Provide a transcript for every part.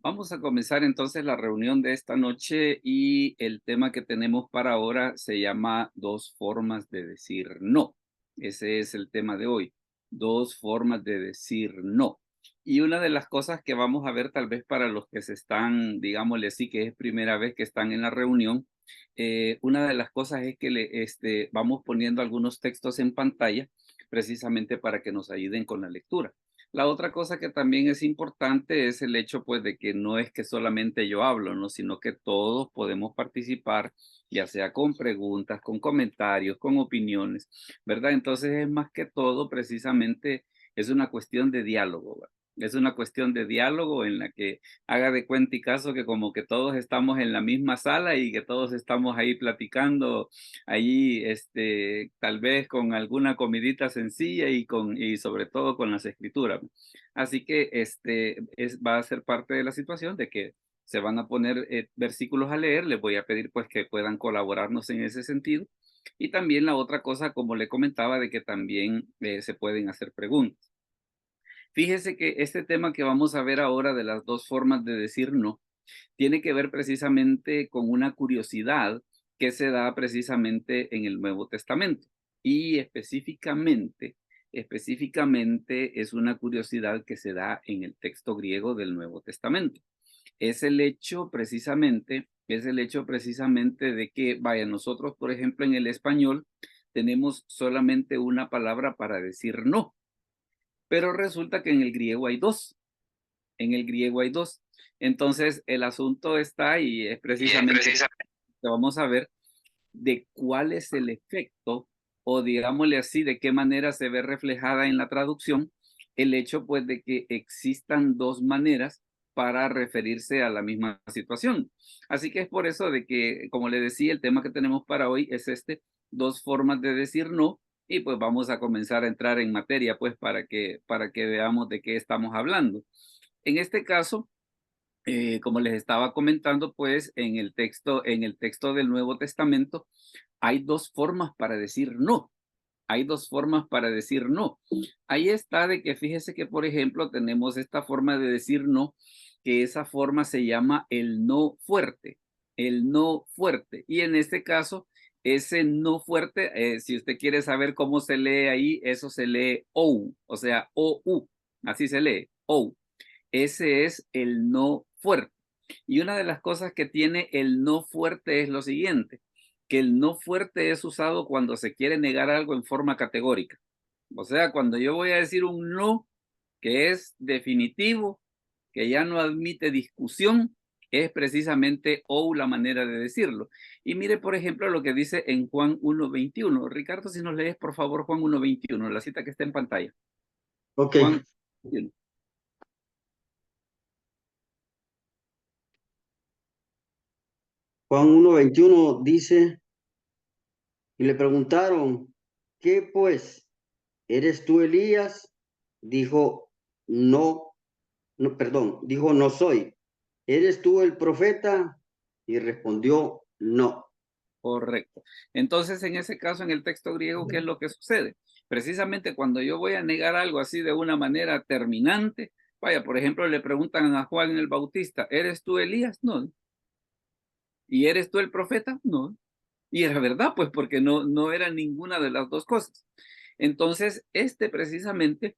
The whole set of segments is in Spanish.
Vamos a comenzar entonces la reunión de esta noche y el tema que tenemos para ahora se llama dos formas de decir no. Ese es el tema de hoy, dos formas de decir no. Y una de las cosas que vamos a ver tal vez para los que se están, digámosle así, que es primera vez que están en la reunión, una de las cosas es que vamos poniendo algunos textos en pantalla precisamente para que nos ayuden con la lectura. La otra cosa que también es importante es el hecho, pues, de que no es que solamente yo hablo, ¿no? Sino que todos podemos participar, ya sea con preguntas, con comentarios, con opiniones, ¿verdad? Entonces es más que todo, precisamente, es una cuestión de diálogo, ¿verdad? Es una cuestión de diálogo en la que haga de cuenta y caso que como que todos estamos en la misma sala y que todos estamos ahí platicando, ahí, tal vez con alguna comidita sencilla y sobre todo con las escrituras. Así que va a ser parte de la situación de que se van a poner versículos a leer. Les voy a pedir pues que puedan colaborarnos en ese sentido. Y también la otra cosa, como le comentaba, de que también se pueden hacer preguntas. Fíjese que este tema que vamos a ver ahora de las dos formas de decir no, tiene que ver precisamente con una curiosidad que se da precisamente en el Nuevo Testamento. Y específicamente es una curiosidad que se da en el texto griego del Nuevo Testamento. Es el hecho precisamente de que, vaya, nosotros, por ejemplo, en el español tenemos solamente una palabra para decir no, pero resulta que en el griego hay dos. En el griego hay dos. Entonces, el asunto está y es Y es precisamente precisamente. que vamos a ver de cuál es el efecto o digámosle así, de qué manera se ve reflejada en la traducción el hecho pues de que existan dos maneras para referirse a la misma situación. Así que es por eso de que, como le decía, el tema que tenemos para hoy es dos formas de decir no, y pues vamos a comenzar a entrar en materia pues para que veamos de qué estamos hablando. En este caso, como les estaba comentando, pues en el texto del Nuevo Testamento hay dos formas para decir no. Hay dos formas para decir no. Ahí está de que fíjese que, por ejemplo, tenemos esta forma de decir no, que esa forma se llama el no fuerte, el no fuerte. Y en este caso, ese no fuerte, si usted quiere saber cómo se lee ahí, eso se lee OU, o sea, OU, así se lee, OU. Ese es el no fuerte. Y una de las cosas que tiene el no fuerte es lo siguiente, que el no fuerte es usado cuando se quiere negar algo en forma categórica. O sea, cuando yo voy a decir un no que es definitivo, que ya no admite discusión, es precisamente o la manera de decirlo. Y mire, por ejemplo, lo que dice en Juan 1:21. Ricardo, si nos lees, por favor, Juan 1:21, la cita que está en pantalla. Ok, Juan 21. Juan 1:21 dice, y le preguntaron, ¿qué pues? ¿Eres tú Elías? Dijo, no, no, perdón, dijo, no soy. ¿Eres tú el profeta? Y respondió, no. Correcto. Entonces, en ese caso, en el texto griego, ¿qué es lo que sucede? Precisamente cuando yo voy a negar algo así de una manera terminante, vaya, por ejemplo, le preguntan a Juan el Bautista, ¿eres tú Elías? No. ¿Y eres tú el profeta? No. Y era verdad, pues, porque no era ninguna de las dos cosas. Entonces, precisamente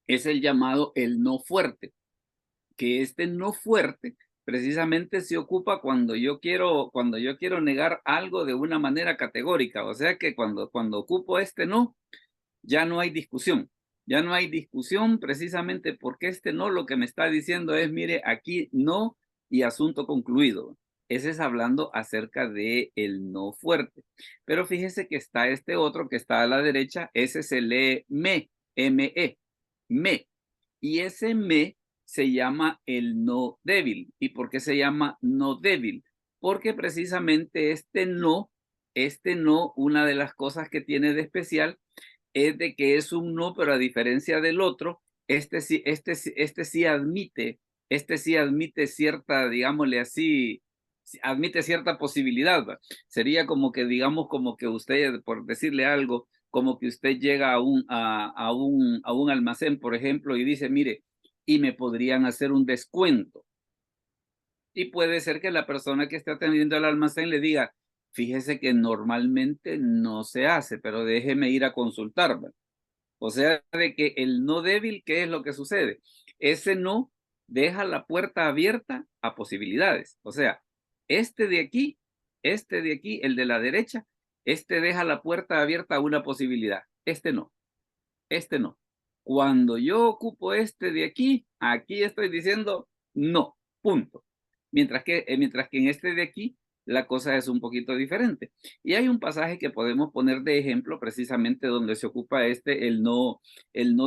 es el llamado el no fuerte, que este no fuerte precisamente se ocupa cuando yo quiero negar algo de una manera categórica. O sea que cuando ocupo este no, ya no hay discusión. Ya no hay discusión precisamente porque este no lo que me está diciendo es, mire, aquí no y asunto concluido. Ese es hablando acerca de el no fuerte. Pero fíjese que está este otro que está a la derecha, ese se lee M-E, me. Y ese me se llama el no débil. ¿Y por qué se llama no débil? Porque precisamente este no, una de las cosas que tiene de especial es de que es un no, pero a diferencia del otro, este sí admite cierta, digámosle así, admite cierta posibilidad, ¿va? Sería como que, digamos, como que usted, por decirle algo, como que usted llega a un almacén, por ejemplo, y dice, mire, y me podrían hacer un descuento. Y puede ser que la persona que esté atendiendo el almacén le diga, fíjese que normalmente no se hace, pero déjeme ir a consultar. ¿Verdad? O sea, de que el no débil, ¿qué es lo que sucede? Ese no deja la puerta abierta a posibilidades. O sea, este de aquí, el de la derecha, este deja la puerta abierta a una posibilidad. Este no, este no. Cuando yo ocupo este de aquí estoy diciendo no, punto. Mientras que en este de aquí la cosa es un poquito diferente. Y hay un pasaje que podemos poner de ejemplo precisamente donde se ocupa el no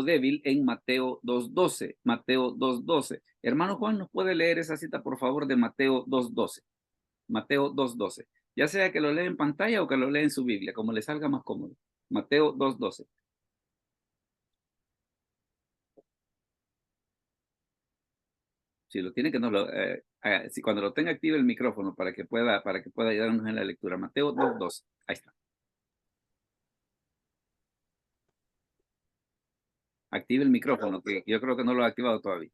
débil en Mateo 2:12. Mateo 2:12. Hermano Juan, ¿nos puede leer esa cita, por favor, de Mateo 2:12? Mateo 2:12. Ya sea que lo lea en pantalla o que lo lea en su Biblia, como le salga más cómodo. Mateo 2:12. Si lo tiene, que no lo, si cuando lo tenga active el micrófono para que pueda ayudarnos en la lectura. Mateo 2:12. Ahí está. Active el micrófono, que yo creo que no lo ha activado todavía.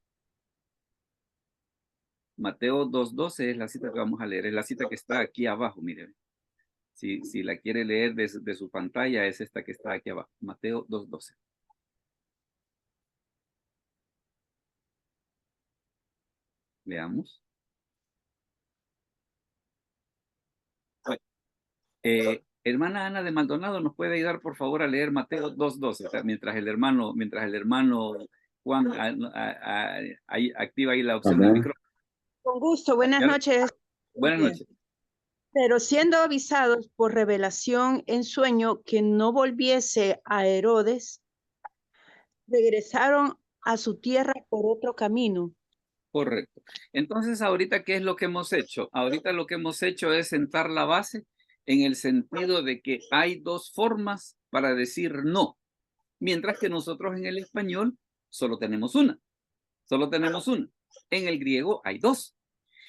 Mateo 2:12 es la cita que vamos a leer. Es la cita que está aquí abajo, miren. Si la quiere leer de su pantalla, es esta que está aquí abajo. Mateo 2:12. Veamos. Hermana Ana de Maldonado, ¿nos puede ayudar por favor a leer Mateo 2:12? O sea, mientras el hermano Juan ahí, activa ahí la opción del micrófono. Con gusto, buenas noches. Buenas noches. Pero siendo avisados por revelación en sueño que no volviese a Herodes, regresaron a su tierra por otro camino. Correcto. Entonces, ahorita, ¿qué es lo que hemos hecho? Ahorita lo que hemos hecho es sentar la base en el sentido de que hay dos formas para decir no, mientras que nosotros en el español solo tenemos una. Solo tenemos una. En el griego hay dos.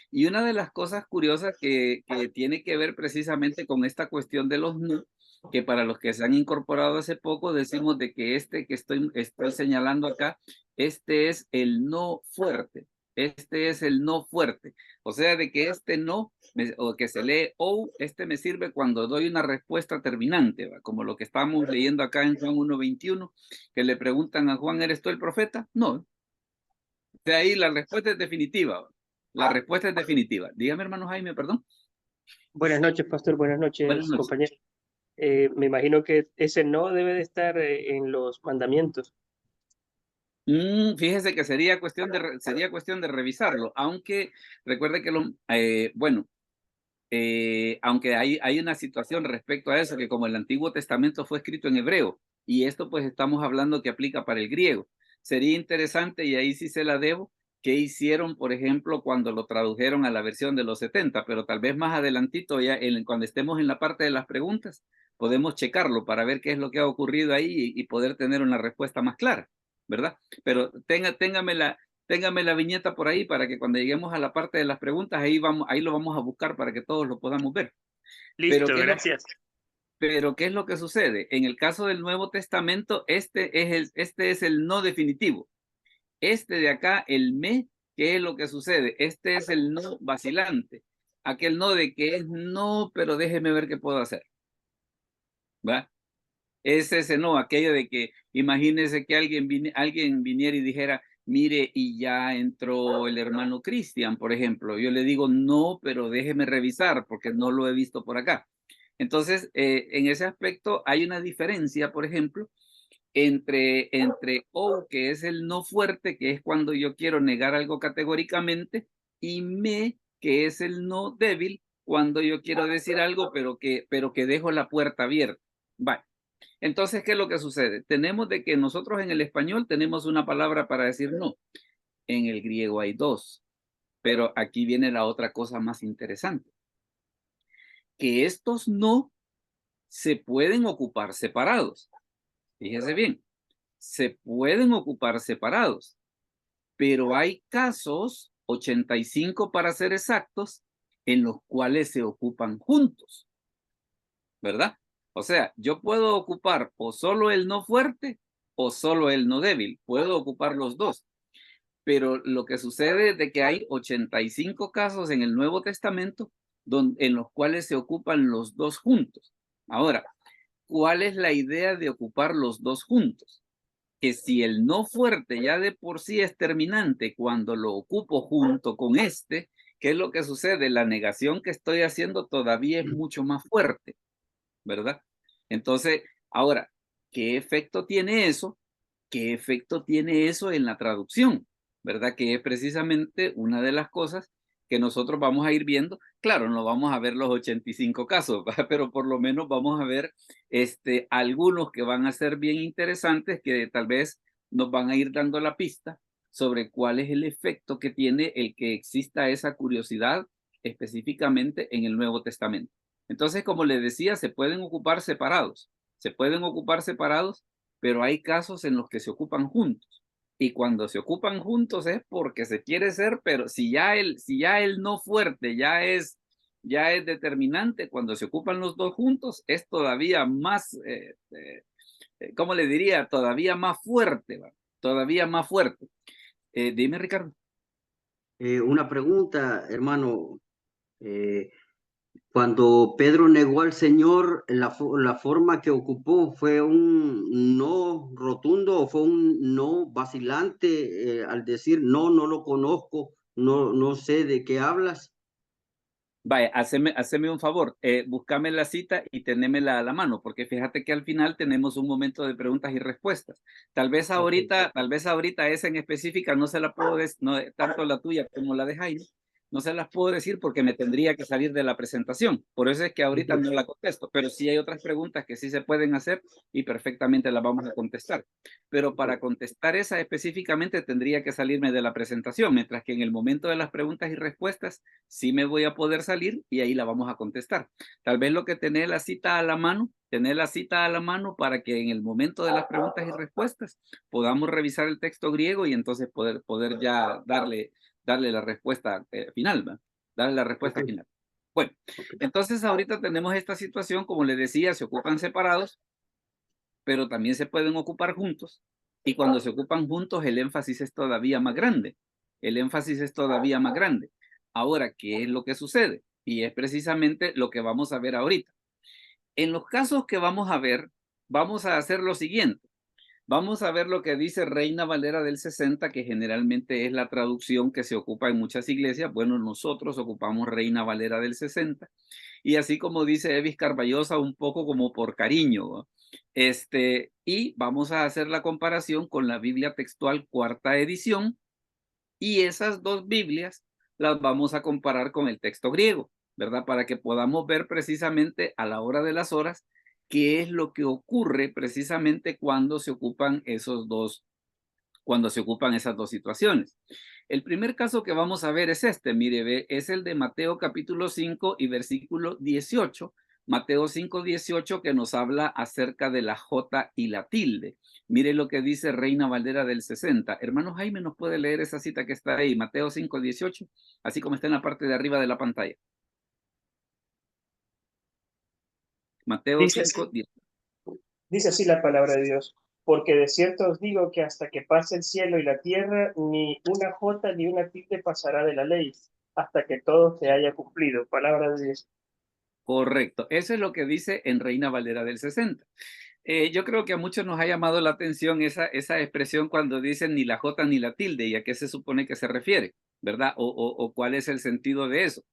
Y una de las cosas curiosas que tiene que ver precisamente con esta cuestión de los no, que para los que se han incorporado hace poco, decimos de que que estoy señalando acá, este es el no fuerte. Este es el no fuerte. O sea, de que este no, o que se lee o, este me sirve cuando doy una respuesta terminante, ¿va? Como lo que estamos leyendo acá en Juan 1:21, que le preguntan a Juan, ¿eres tú el profeta? No. De ahí la respuesta es definitiva. ¿Va? La respuesta es definitiva. Dígame, hermano Jaime, perdón. Buenas noches, pastor. Buenas noches, compañero. Me imagino que ese no debe de estar en los mandamientos. Fíjese que sería cuestión de revisarlo, aunque recuerde que aunque hay una situación respecto a eso, que como el Antiguo Testamento fue escrito en hebreo, y esto pues estamos hablando que aplica para el griego, sería interesante, y ahí sí se la debo, qué hicieron, por ejemplo, cuando lo tradujeron a la versión de los 70, pero tal vez más adelantito, ya cuando estemos en la parte de las preguntas, podemos checarlo para ver qué es lo que ha ocurrido ahí y poder tener una respuesta más clara, ¿verdad? Pero téngame la viñeta por ahí para que cuando lleguemos a la parte de las preguntas, ahí lo vamos a buscar para que todos lo podamos ver. Listo, gracias. Pero ¿qué es lo que sucede? En el caso del Nuevo Testamento, este es el no definitivo. Este de acá, el me, ¿qué es lo que sucede? Este es el no vacilante. Aquel no de que es no, pero déjeme ver qué puedo hacer. ¿Va? Es ese no, aquello de que imagínese que alguien viniera y dijera, mire, y ya entró el hermano Cristian, por ejemplo. Yo le digo, no, pero déjeme revisar porque no lo he visto por acá. Entonces, en ese aspecto hay una diferencia, por ejemplo, entre o, que es el no fuerte, que es cuando yo quiero negar algo categóricamente, y me, que es el no débil, cuando yo quiero decir algo, pero que dejo la puerta abierta. Vale. Entonces, ¿qué es lo que sucede? Tenemos de que nosotros en el español tenemos una palabra para decir no. En el griego hay dos. Pero aquí viene la otra cosa más interesante. Que estos no se pueden ocupar separados. Fíjese bien, se pueden ocupar separados. Pero hay casos, 85 para ser exactos, en los cuales se ocupan juntos. ¿Verdad? O sea, yo puedo ocupar o solo el no fuerte o solo el no débil. Puedo ocupar los dos. pero lo que sucede es de que hay 85 casos en el Nuevo Testamento en los cuales se ocupan los dos juntos. Ahora, ¿cuál es la idea de ocupar los dos juntos? Que si el no fuerte ya de por sí es terminante, cuando lo ocupo junto con este, ¿qué es lo que sucede? La negación que estoy haciendo todavía es mucho más fuerte, ¿verdad? Entonces, ahora, ¿qué efecto tiene eso? ¿Qué efecto tiene eso en la traducción? ¿Verdad? Que es precisamente una de las cosas que nosotros vamos a ir viendo. Claro, no vamos a ver los 85 casos, ¿verdad? Pero por lo menos vamos a ver algunos que van a ser bien interesantes, que tal vez nos van a ir dando la pista sobre cuál es el efecto que tiene el que exista esa curiosidad específicamente en el Nuevo Testamento. Entonces, como les decía, se pueden ocupar separados, pero hay casos en los que se ocupan juntos. Y cuando se ocupan juntos es porque se quiere ser, pero si ya el no fuerte ya es determinante, cuando se ocupan los dos juntos es todavía más, ¿cómo le diría? Todavía más fuerte, ¿va? Todavía más fuerte. Dime, Ricardo. Una pregunta, hermano. Cuando Pedro negó al Señor, la forma que ocupó fue un no rotundo o fue un no vacilante al decir no, no lo conozco, no, no sé de qué hablas. Vaya, haceme un favor, búscame la cita y tenémela a la mano, porque fíjate que al final tenemos un momento de preguntas y respuestas. Tal vez ahorita esa en específica no se la puedo decir, no, tanto la tuya como la de Jaime, no se las puedo decir porque me tendría que salir de la presentación. Por eso es que ahorita no la contesto, pero sí hay otras preguntas que sí se pueden hacer y perfectamente las vamos a contestar. Pero para contestar esa específicamente tendría que salirme de la presentación, mientras que en el momento de las preguntas y respuestas sí me voy a poder salir y ahí la vamos a contestar. Tal vez lo que tener la cita a la mano para que en el momento de las preguntas y respuestas podamos revisar el texto griego y entonces poder ya darle la respuesta final, ¿va? Darle la respuesta final. Bueno, entonces ahorita tenemos esta situación, como les decía, se ocupan separados, pero también se pueden ocupar juntos. Y cuando se ocupan juntos, el énfasis es todavía más grande. Ahora, ¿qué es lo que sucede? Y es precisamente lo que vamos a ver ahorita. En los casos que vamos a ver, vamos a hacer lo siguiente. Vamos a ver lo que dice Reina Valera del 60, que generalmente es la traducción que se ocupa en muchas iglesias. Bueno, nosotros ocupamos Reina Valera del 60. Y así como dice Evis Carballosa, un poco como por cariño, ¿no? Y vamos a hacer la comparación con la Biblia textual cuarta edición. Y esas dos Biblias las vamos a comparar con el texto griego, ¿verdad? Para que podamos ver precisamente a la hora de las horas qué es lo que ocurre precisamente cuando se ocupan esas dos situaciones. El primer caso que vamos a ver es mire, es el de Mateo capítulo 5 y versículo 18. Mateo 5:18, que nos habla acerca de la J y la tilde. Mire lo que dice Reina Valera del 60. Hermano Jaime, ¿nos puede leer esa cita que está ahí? Mateo 5:18, así como está en la parte de arriba de la pantalla. Mateo 5:18. Dice así la palabra de Dios. Porque de cierto os digo que hasta que pase el cielo y la tierra, ni una jota ni una tilde pasará de la ley, hasta que todo se haya cumplido. Palabra de Dios. Correcto. Eso es lo que dice en Reina Valera del 60. Yo creo que a muchos nos ha llamado la atención esa expresión cuando dicen ni la jota ni la tilde, y a qué se supone que se refiere, ¿verdad? O cuál es el sentido de eso.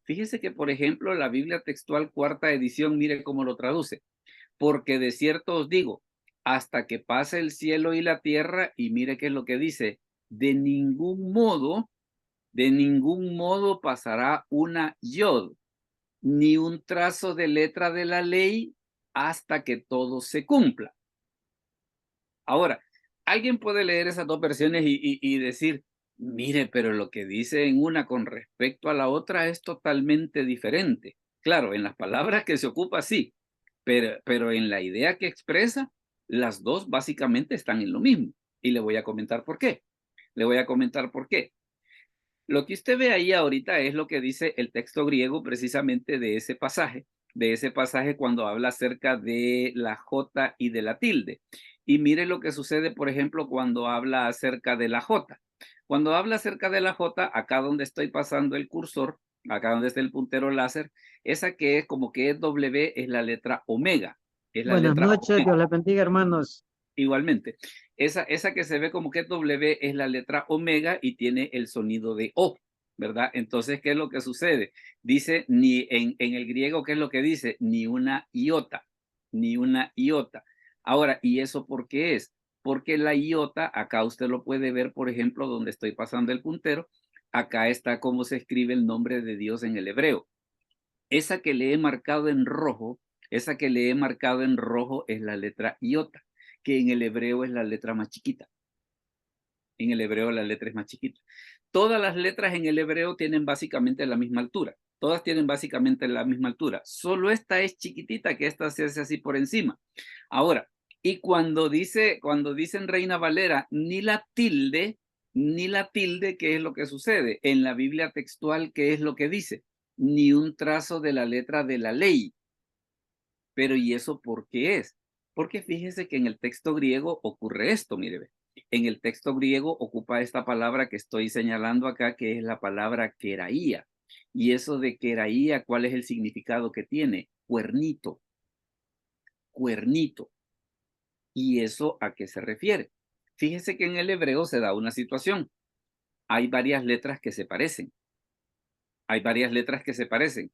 Fíjese que, por ejemplo, la Biblia textual cuarta edición, mire cómo lo traduce. Porque de cierto os digo, hasta que pase el cielo y la tierra, y mire qué es lo que dice, de ningún modo pasará una yod, ni un trazo de letra de la ley hasta que todo se cumpla. Ahora, alguien puede leer esas dos versiones y decir, mire, pero lo que dice en una con respecto a la otra es totalmente diferente. Claro, en las palabras que se ocupa, sí, pero en la idea que expresa, las dos básicamente están en lo mismo. Y le voy a comentar por qué. Lo que usted ve ahí ahorita es lo que dice el texto griego precisamente de ese pasaje cuando habla acerca de la J y de la tilde. Y mire lo que sucede, por ejemplo, cuando habla acerca de la J. Cuando habla acerca de la J, acá donde estoy pasando el cursor, acá donde está el puntero láser, esa que es como que es W es la letra omega. Es la Buenas letra noches, omega. Dios les bendiga, hermanos. Igualmente, esa que se ve como que es W es la letra omega y tiene el sonido de O, ¿verdad? Entonces, ¿qué es lo que sucede? Dice, ni en el griego, ¿qué es lo que dice? Ni una iota, ni una iota. Ahora, ¿y eso por qué es? Porque la iota, acá usted lo puede ver, por ejemplo, donde estoy pasando el puntero, acá está cómo se escribe el nombre de Dios en el hebreo. Esa que le he marcado en rojo, esa que le he marcado en rojo es la letra iota, que en el hebreo es la letra más chiquita. En el hebreo la letra es más chiquita. Todas las letras en el hebreo tienen básicamente la misma altura. Todas tienen básicamente la misma altura. Solo esta es chiquitita, que esta se hace así por encima. Ahora, y cuando dicen Reina Valera, ni la tilde, ¿qué es lo que sucede? En la Biblia textual, ¿qué es lo que dice? Ni un trazo de la letra de la ley. Pero ¿y eso por qué es? Porque fíjese que en el texto griego ocurre esto, mire, ve. En el texto griego ocupa esta palabra que estoy señalando acá, que es la palabra queraía. Y eso de queraía, ¿cuál es el significado que tiene? Cuernito, cuernito. ¿Y eso a qué se refiere? Fíjese que en el hebreo se da una situación. Hay varias letras que se parecen. Hay varias letras que se parecen.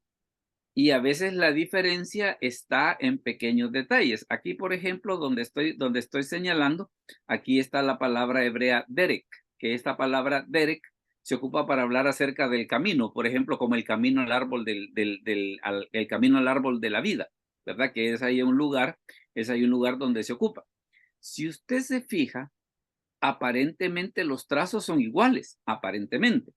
Y a veces la diferencia está en pequeños detalles. Aquí, por ejemplo, donde estoy señalando, aquí está la palabra hebrea derek, que esta palabra derek se ocupa para hablar acerca del camino, por ejemplo, como el camino al árbol el camino al árbol de la vida, ¿verdad? Que es ahí un lugar donde se ocupa. Si usted se fija, aparentemente los trazos son iguales, aparentemente.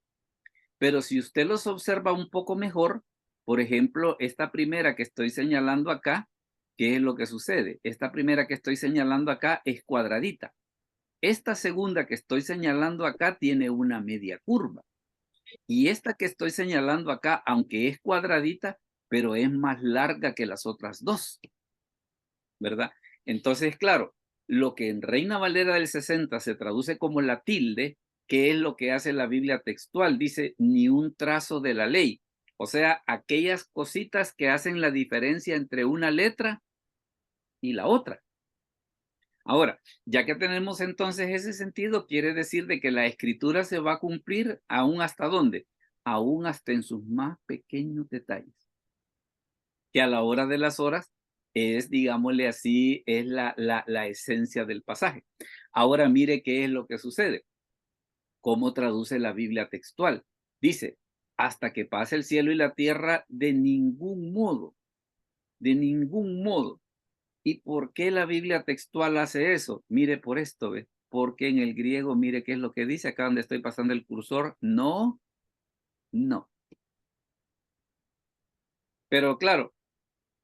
Pero si usted los observa un poco mejor, por ejemplo, esta primera que estoy señalando acá, ¿qué es lo que sucede? Esta primera que estoy señalando acá es cuadradita. Esta segunda que estoy señalando acá tiene una media curva. Y esta que estoy señalando acá, aunque es cuadradita, pero es más larga que las otras dos, ¿verdad? Entonces, claro, lo que en Reina Valera del 60 se traduce como la tilde, ¿qué es lo que hace la Biblia textual? Dice, ni un trazo de la ley. O sea, aquellas cositas que hacen la diferencia entre una letra y la otra. Ahora, ya que tenemos entonces ese sentido, quiere decir de que la escritura se va a cumplir aún hasta dónde, aún hasta en sus más pequeños detalles, que a la hora de las horas es, digámosle así, es la esencia del pasaje. Ahora mire qué es lo que sucede. ¿Cómo traduce la Biblia textual? Dice, hasta que pase el cielo y la tierra, de ningún modo, de ningún modo. ¿Y por qué la Biblia textual hace eso? Mire por esto, ¿ve? Porque en el griego, mire qué es lo que dice acá donde estoy pasando el cursor, no, no. Pero claro,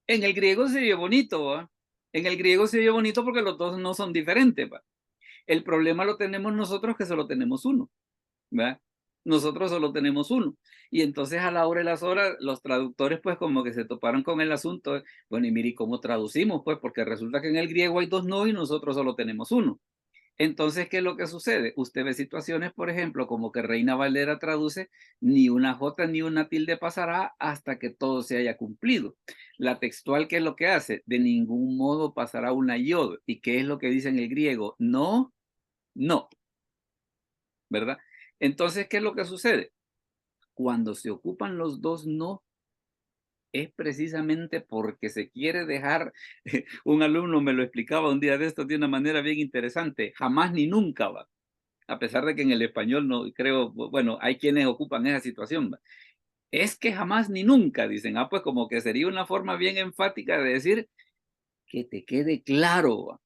en el griego se oye bonito, ¿va? En el griego se oye bonito porque los dos no son diferentes, ¿va? El problema lo tenemos nosotros que solo tenemos uno, ¿va? Nosotros solo tenemos uno. Y entonces a la hora de las horas, los traductores pues como que se toparon con el asunto. Bueno, y mire, ¿cómo traducimos? Pues porque resulta que en el griego hay dos no y nosotros solo tenemos uno. Entonces, ¿qué es lo que sucede? Usted ve situaciones, por ejemplo, como que Reina Valera traduce, ni una J ni una tilde pasará hasta que todo se haya cumplido. La textual, ¿qué es lo que hace? De ningún modo pasará una yod. ¿Y qué es lo que dice en el griego? No, no, ¿verdad? Entonces, ¿qué es lo que sucede? Cuando se ocupan los dos no, es precisamente porque se quiere dejar, un alumno me lo explicaba un día de esto de una manera bien interesante, jamás ni nunca va. A pesar de que en el español no creo, bueno, hay quienes ocupan esa situación. ¿Va? Es que jamás ni nunca, dicen, pues como que sería una forma bien enfática de decir que te quede claro. ¿Va?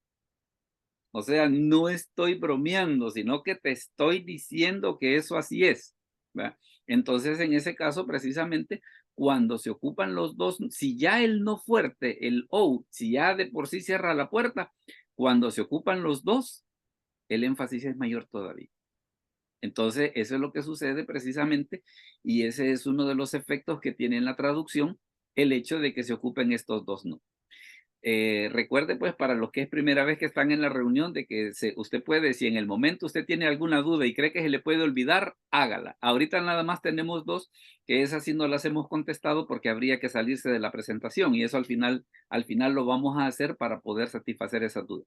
O sea, no estoy bromeando, sino que te estoy diciendo que eso así es. ¿Va? Entonces, en ese caso, precisamente, cuando se ocupan los dos, si ya el no fuerte, el O, si ya de por sí cierra la puerta, cuando se ocupan los dos, el énfasis es mayor todavía. Entonces, eso es lo que sucede precisamente y ese es uno de los efectos que tiene en la traducción el hecho de que se ocupen estos dos no. Recuerde pues para los que es primera vez que están en la reunión de que usted puede, si en el momento usted tiene alguna duda y cree que se le puede olvidar, hágala. Ahorita nada más tenemos dos, que esas sí no las hemos contestado porque habría que salirse de la presentación y eso al final lo vamos a hacer para poder satisfacer esa duda.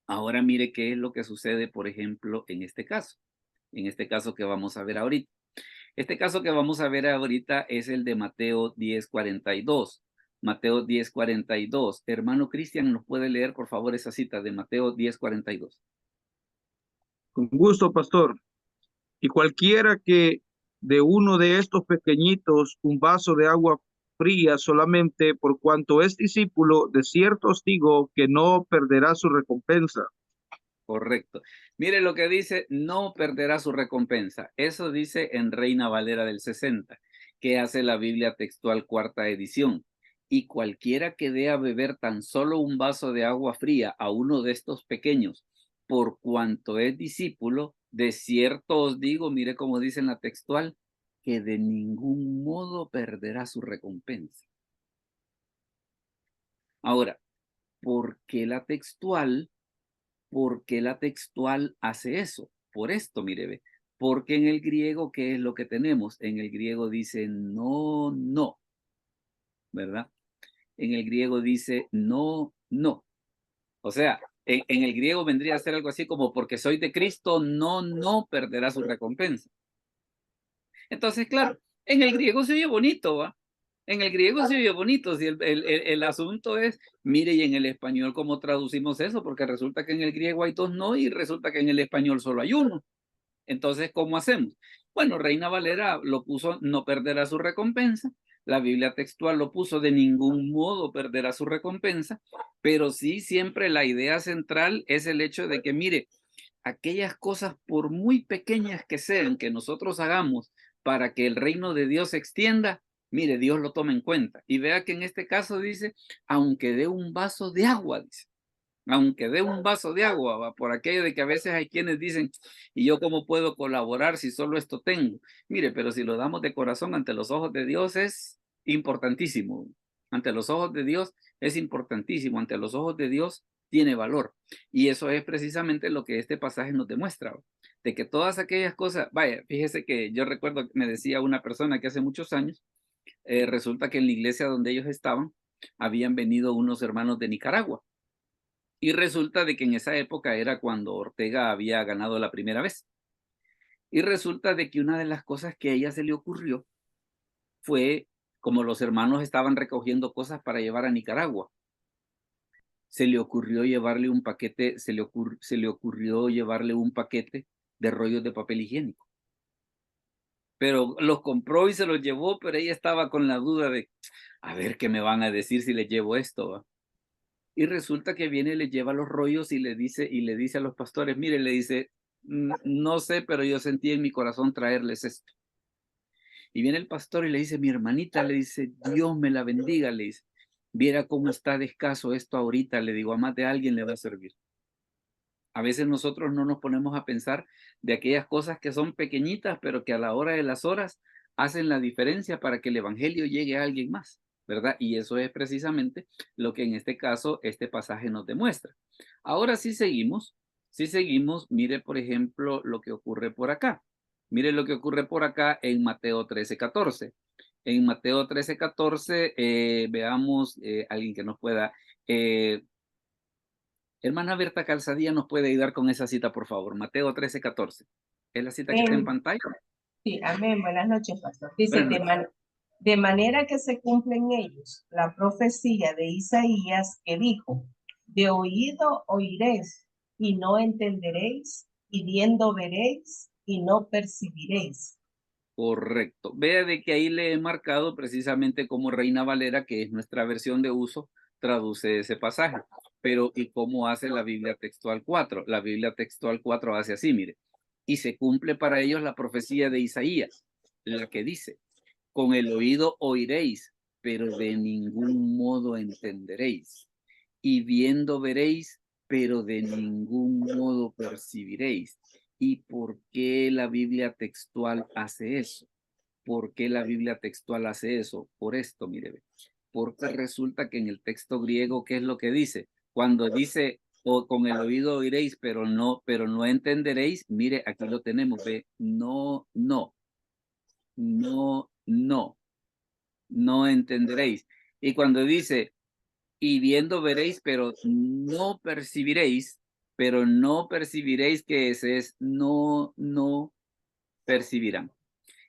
Ahora mire qué es lo que sucede, por ejemplo, en este caso que vamos a ver ahorita. Este caso que vamos a ver ahorita es el de Mateo 10:42. Mateo 10:42. Hermano Cristian, ¿nos puede leer, por favor, esa cita de Mateo 10:42? Con gusto, pastor. Y cualquiera que de uno de estos pequeñitos un vaso de agua fría solamente por cuanto es discípulo, de cierto os digo que no perderá su recompensa. Correcto. Mire lo que dice, no perderá su recompensa. Eso dice en Reina Valera del 60, que hace la Biblia textual cuarta edición. Y cualquiera que dé a beber tan solo un vaso de agua fría a uno de estos pequeños, por cuanto es discípulo, de cierto os digo, mire cómo dice en la textual, que de ningún modo perderá su recompensa. Ahora, ¿por qué la textual? ¿Por qué la textual hace eso? Por esto, mire, ve. Porque en el griego, ¿qué es lo que tenemos? En el griego dice no, no, ¿verdad? En el griego dice no, no. O sea, en el griego vendría a ser algo así como porque soy de Cristo, no, no perderá su recompensa. Entonces, claro, en el griego se oye bonito, ¿va? En el griego se oye bonito, si el asunto es, mire, y en el español, ¿cómo traducimos eso? Porque resulta que en el griego hay dos no y resulta que en el español solo hay uno. Entonces, ¿cómo hacemos? Bueno, Reina Valera lo puso, no perderá su recompensa. La Biblia textual lo puso, de ningún modo perderá su recompensa. Pero sí, siempre la idea central es el hecho de que, mire, aquellas cosas, por muy pequeñas que sean, que nosotros hagamos para que el reino de Dios se extienda, mire, Dios lo toma en cuenta. Y vea que en este caso dice, aunque dé un vaso de agua, dice. Aunque dé un vaso de agua, ¿va? Por aquello de que a veces hay quienes dicen, ¿y yo cómo puedo colaborar si solo esto tengo? Mire, pero si lo damos de corazón ante los ojos de Dios es importantísimo. Ante los ojos de Dios es importantísimo. Ante los ojos de Dios tiene valor. Y eso es precisamente lo que este pasaje nos demuestra, ¿va? De que todas aquellas cosas, vaya, fíjese que yo recuerdo que me decía una persona que hace muchos años, resulta que en la iglesia donde ellos estaban, habían venido unos hermanos de Nicaragua. Y resulta de que en esa época era cuando Ortega había ganado la primera vez. Y resulta de que una de las cosas que a ella se le ocurrió fue, como los hermanos estaban recogiendo cosas para llevar a Nicaragua, se le ocurrió llevarle un paquete, se le ocurrió llevarle un paquete de rollos de papel higiénico. Pero los compró y se los llevó, pero ella estaba con la duda de, a ver qué me van a decir si les llevo esto, ¿va? Y resulta que viene, le lleva los rollos y le dice a los pastores, mire, le dice, no sé, pero yo sentí en mi corazón traerles esto. Y viene el pastor y le dice, mi hermanita, le dice, Dios me la bendiga, le dice, viera cómo está de escaso esto ahorita, le digo, a más de alguien le va a servir. A veces nosotros no nos ponemos a pensar de aquellas cosas que son pequeñitas, pero que a la hora de las horas hacen la diferencia para que el evangelio llegue a alguien más, ¿verdad? Y eso es precisamente lo que en este caso este pasaje nos demuestra. Ahora sí seguimos, mire por ejemplo lo que ocurre por acá. Mire lo que ocurre por acá en Mateo 13:14. En Mateo 13:14, veamos alguien que nos pueda... Hermana Berta Calzadilla nos puede ayudar con esa cita, por favor. Mateo 13:14. ¿Es la cita que está en pantalla? Sí, amén. Buenas noches, pastor. Dice, Buenas de manera que se cumple en ellos la profecía de Isaías que dijo, de oído oiréis y no entenderéis, y viendo veréis y no percibiréis. Correcto. Vea de que ahí le he marcado precisamente como Reina Valera, que es nuestra versión de uso, traduce ese pasaje. Pero, ¿y cómo hace la Biblia textual 4? La Biblia textual 4 hace así, mire. Y se cumple para ellos la profecía de Isaías, la que dice, con el oído oiréis, pero de ningún modo entenderéis. Y viendo veréis, pero de ningún modo percibiréis. ¿Y por qué la Biblia textual hace eso? ¿Por qué la Biblia textual hace eso? Por esto, mire, porque resulta que en el texto griego, ¿qué es lo que dice? Cuando dice, o con el oído oiréis, pero no entenderéis, mire, aquí lo tenemos, ve, no, no, no, no, no entenderéis. Y cuando dice, y viendo veréis, pero no percibiréis, que ese es no percibirán.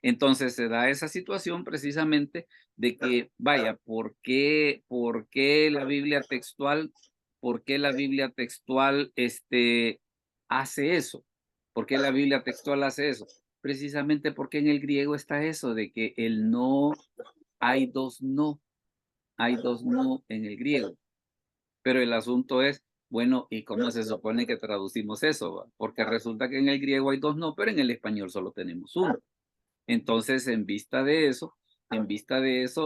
Entonces se da esa situación precisamente de que, vaya, ¿por qué la Biblia textual, hace eso? ¿Por qué la Biblia textual hace eso? Precisamente porque en el griego está eso de que el no, hay dos no en el griego. Pero el asunto es, bueno, ¿y cómo se supone que traducimos eso? Porque resulta que en el griego hay dos no, pero en el español solo tenemos uno. Entonces, en vista de eso,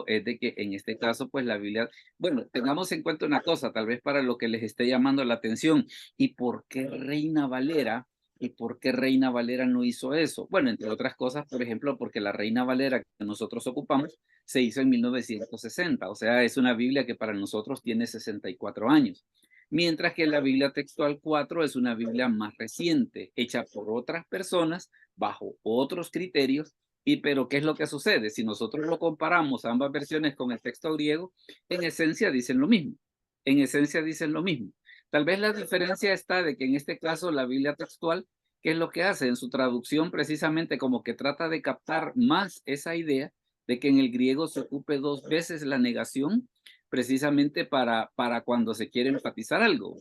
es de que en este caso, pues la Biblia, bueno, tengamos en cuenta una cosa, tal vez para lo que les esté llamando la atención, ¿y por qué Reina Valera? ¿Y por qué Reina Valera no hizo eso? Bueno, entre otras cosas, por ejemplo, porque la Reina Valera que nosotros ocupamos se hizo en 1960, o sea, es una Biblia que para nosotros tiene 64 años. Mientras que la Biblia textual 4 es una Biblia más reciente, hecha por otras personas, bajo otros criterios. Pero ¿qué es lo que sucede? Si nosotros lo comparamos ambas versiones con el texto griego, en esencia dicen lo mismo. Tal vez la diferencia está de que en este caso la Biblia textual, ¿qué es lo que hace? En su traducción precisamente como que trata de captar más esa idea de que en el griego se ocupe dos veces la negación precisamente para cuando se quiere enfatizar algo.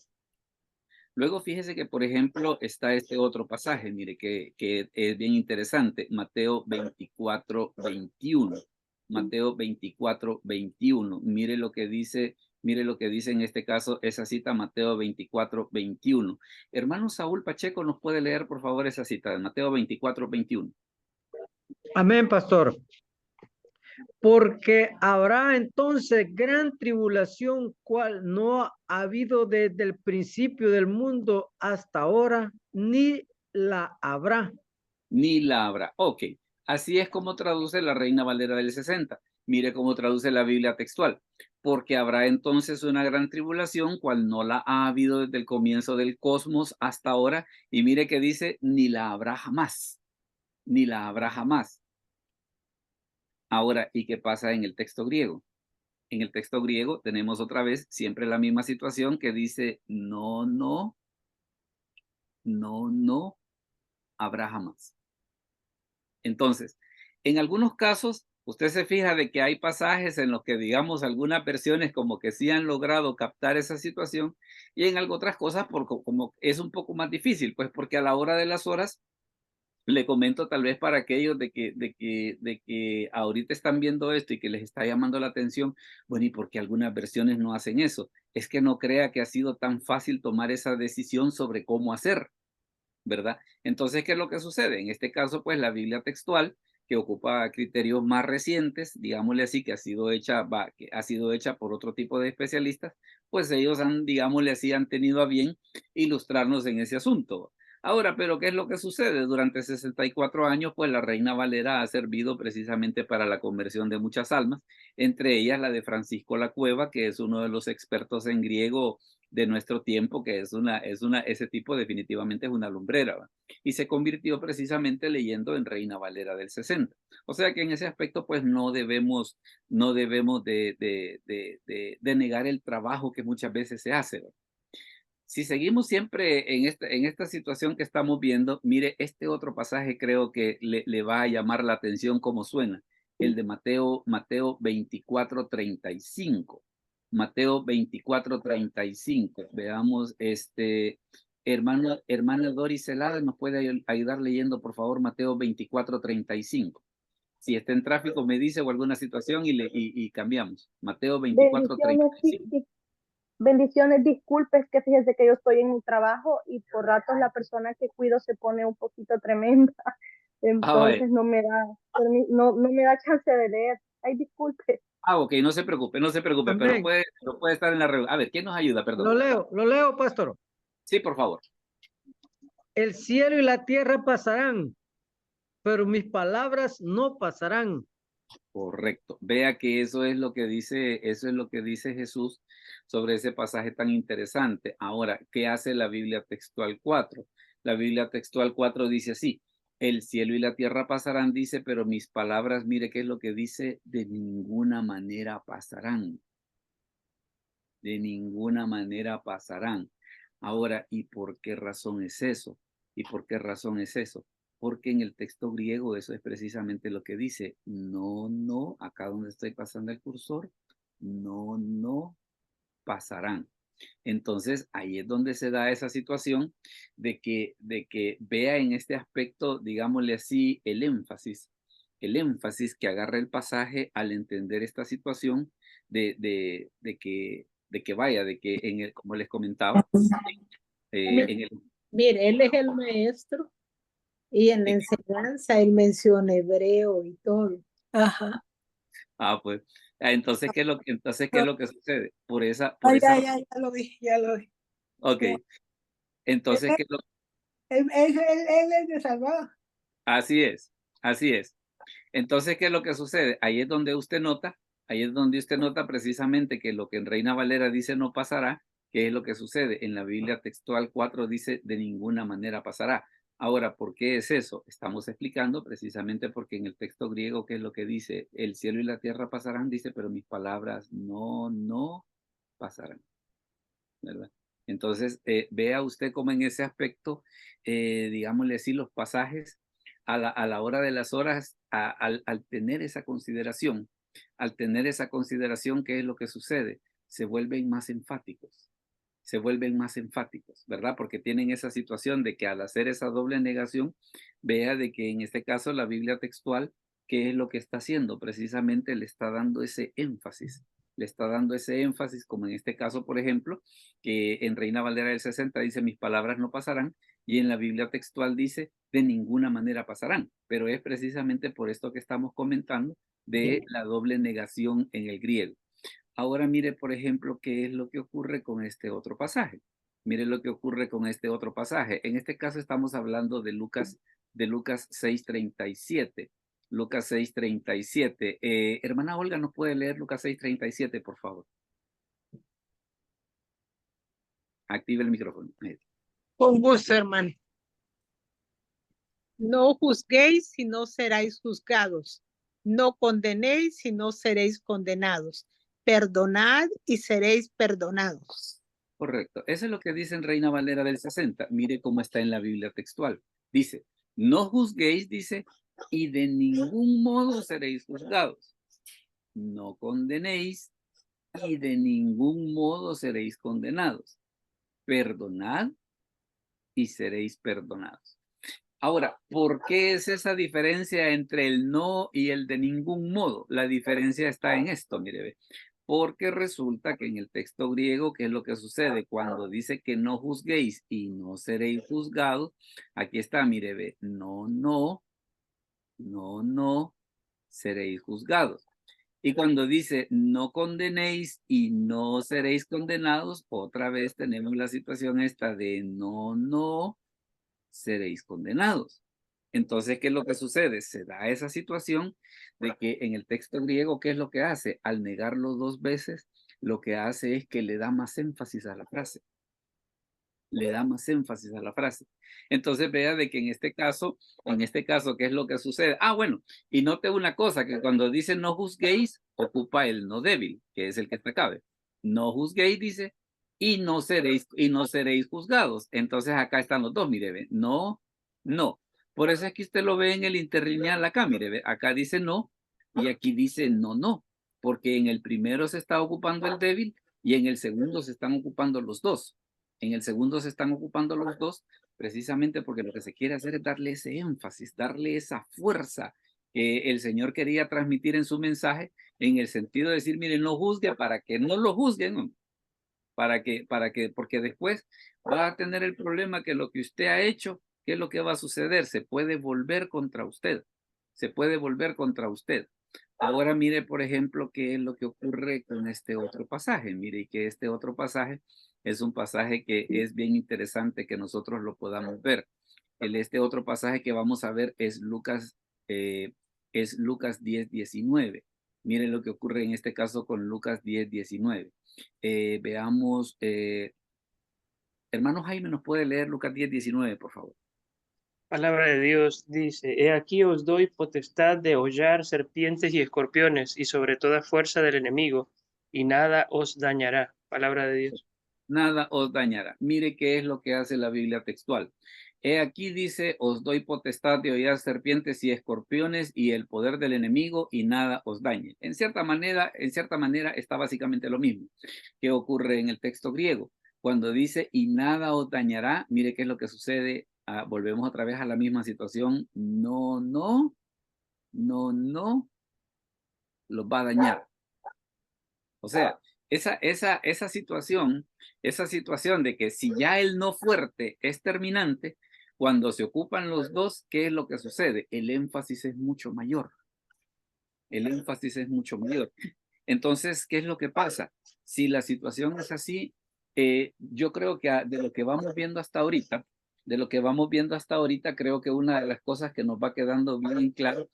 Luego fíjese que, por ejemplo, está este otro pasaje, mire, que es bien interesante, Mateo 24, 21. Mateo 24, 21. Mire lo que dice en este caso esa cita, Mateo 24, 21. Hermano Saúl Pacheco, ¿nos puede leer, por favor, esa cita de Mateo 24, 21? Amén, pastor. Porque habrá entonces gran tribulación, cual no ha habido desde el principio del mundo hasta ahora, ni la habrá. Ni la habrá. Ok, así es como traduce la Reina Valera del 60. Mire cómo traduce la Biblia textual. Porque habrá entonces una gran tribulación, cual no la ha habido desde el comienzo del cosmos hasta ahora. Y mire que dice, ni la habrá jamás. Ni la habrá jamás. Ahora, ¿y qué pasa en el texto griego? En el texto griego tenemos otra vez siempre la misma situación que dice, no, no, no, no habrá jamás. Entonces, en algunos casos, usted se fija de que hay pasajes en los que, digamos, algunas versiones como que sí han logrado captar esa situación, y en otras cosas como es un poco más difícil, pues porque a la hora de las horas, le comento tal vez para aquellos de que ahorita están viendo esto y que les está llamando la atención, bueno, ¿y por qué algunas versiones no hacen eso? Es que no crea que ha sido tan fácil tomar esa decisión sobre cómo hacer, ¿verdad? Entonces, ¿qué es lo que sucede? En este caso, pues la Biblia textual, que ocupa criterios más recientes, digámosle así, que ha sido hecha por otro tipo de especialistas, pues ellos digámosle así, han tenido a bien ilustrarnos en ese asunto. Ahora, pero ¿qué es lo que sucede? Durante 64 años, pues la Reina Valera ha servido precisamente para la conversión de muchas almas, entre ellas la de Francisco La Cueva, que es uno de los expertos en griego de nuestro tiempo, que ese tipo definitivamente es una lumbrera, ¿va? Y se convirtió precisamente leyendo en Reina Valera del 60. O sea que en ese aspecto, pues no debemos de negar el trabajo que muchas veces se hace, ¿va? Si seguimos siempre en esta situación que estamos viendo, mire, este otro pasaje creo que le va a llamar la atención como suena, el de Mateo 24, 35. Mateo 24, 35. Veamos, hermana Doris Celada, ¿nos puede ayudar leyendo, por favor, Mateo 24, 35? Si está en tráfico, me dice, o alguna situación y cambiamos. Mateo 24, 35. Bendiciones, disculpe, es que fíjese que yo estoy en mi trabajo y por ratos la persona que cuido se pone un poquito tremenda, entonces no me da chance de leer. Ay, disculpe. Ok, no se preocupe, pero puede estar en la reunión. A ver, ¿quién nos ayuda? Perdón. Lo leo, pastor. Sí, por favor. El cielo y la tierra pasarán, pero mis palabras no pasarán. Correcto. Vea que eso es lo que dice Jesús sobre ese pasaje tan interesante. Ahora, ¿qué hace la Biblia textual 4? La Biblia textual 4 dice así: el cielo y la tierra pasarán, dice, pero mis palabras, mire qué es lo que dice, de ninguna manera pasarán. De ninguna manera pasarán. Ahora, ¿y por qué razón es eso? ¿Y por qué razón es eso? Porque en el texto griego eso es precisamente lo que dice. No, no, acá donde estoy pasando el cursor, no, no pasarán. Entonces, ahí es donde se da esa situación de que vea en este aspecto, digámosle así, el énfasis que agarra el pasaje al entender esta situación de que vaya, de que en el, como les comentaba, en el, Mire, él es el maestro y en la enseñanza él menciona hebreo y todo. Ajá. pues, entonces, ¿qué es lo que sucede? Por esa, Ya lo vi, ya lo vi. ok, entonces, ¿qué es lo Él es de Salvador. Así es, así es. Entonces, ¿qué es lo que sucede? Ahí es donde usted nota precisamente que lo que en Reina Valera dice no pasará, ¿qué es lo que sucede? En la Biblia textual 4 dice de ninguna manera pasará. Ahora, ¿por qué es eso? Estamos explicando precisamente porque en el texto griego, ¿qué es lo que dice? El cielo y la tierra pasarán, dice, pero mis palabras no pasarán, ¿verdad? Entonces, vea usted cómo en ese aspecto, digámosle así, los pasajes a la hora de las horas, al tener esa consideración, ¿qué es lo que sucede? Se vuelven más enfáticos, ¿verdad? Porque tienen esa situación de que al hacer esa doble negación, vea de que en este caso la Biblia textual, ¿qué es lo que está haciendo? Precisamente le está dando ese énfasis. Como en este caso, por ejemplo, que en Reina Valera del 60 dice, mis palabras no pasarán, y en la Biblia textual dice, de ninguna manera pasarán. Pero es precisamente por esto que estamos comentando de la doble negación en el griego. Ahora mire, por ejemplo, qué es lo que ocurre con este otro pasaje. Mire lo que ocurre con este otro pasaje. En este caso estamos hablando de Lucas 6:37. Lucas 6:37. Hermana Olga, ¿nos puede leer Lucas 6:37, por favor? Active el micrófono. Con gusto, hermano. No juzguéis y no seréis juzgados. No condenéis y no seréis condenados. Perdonad y seréis perdonados. Correcto. Eso es lo que dice en Reina Valera del 60. Mire cómo está en la Biblia textual. Dice, no juzguéis, dice, y de ningún modo seréis juzgados. No condenéis y de ningún modo seréis condenados. Perdonad y seréis perdonados. Ahora, ¿por qué es esa diferencia entre el no y el de ningún modo? La diferencia está en esto, mire, ve. Porque resulta que en el texto griego, ¿qué es lo que sucede? Cuando dice que no juzguéis y no seréis juzgados, aquí está, mire, ve, no seréis juzgados. Y cuando dice no condenéis y no seréis condenados, otra vez tenemos la situación esta de no seréis condenados. Entonces, ¿qué es lo que sucede? Se da esa situación de que en el texto griego, ¿qué es lo que hace? Al negarlo dos veces, lo que hace es que le da más énfasis a la frase. Entonces vea de que en este caso, ¿qué es lo que sucede? Bueno, y note una cosa, que cuando dice no juzguéis, ocupa el no débil, que es el que está cabe. No juzguéis, dice, y no seréis juzgados. Entonces acá están los dos, mire, ve, no. Por eso es que usted lo ve en el interlineal acá, mire, ve, acá dice no, y aquí dice no, porque en el primero se está ocupando el débil, y en el segundo se están ocupando los dos. Precisamente porque lo que se quiere hacer es darle ese énfasis, darle esa fuerza que el Señor quería transmitir en su mensaje, en el sentido de decir, miren, no juzgue para que no lo juzguen, ¿no? Porque después va a tener el problema que lo que usted ha hecho, ¿qué es lo que va a suceder? Se puede volver contra usted. Ahora mire, por ejemplo, qué es lo que ocurre con este otro pasaje. Mire que este otro pasaje es un pasaje que es bien interesante que nosotros lo podamos ver. Este otro pasaje que vamos a ver es Lucas es Lucas 10:19. Miren lo que ocurre en este caso con Lucas 10:19. Veamos, hermano Jaime, ¿nos puede leer Lucas 10:19, por favor? Palabra de Dios dice, he aquí os doy potestad de hollar serpientes y escorpiones y sobre toda fuerza del enemigo, y nada os dañará. Palabra de Dios. Nada os dañará. Mire qué es lo que hace la Biblia textual. He aquí dice, os doy potestad de hollar serpientes y escorpiones y el poder del enemigo y nada os dañe. En cierta manera está básicamente lo mismo que ocurre en el texto griego. Cuando dice y nada os dañará, mire qué es lo que sucede. Volvemos otra vez a la misma situación. No los va a dañar. O sea, esa situación de que si ya el no fuerte es terminante, cuando se ocupan los dos, ¿qué es lo que sucede? El énfasis es mucho mayor. El énfasis es mucho mayor. Entonces, ¿qué es lo que pasa? Si la situación es así, yo creo que de lo que vamos viendo hasta ahorita, creo que una de las cosas que nos va quedando bien claro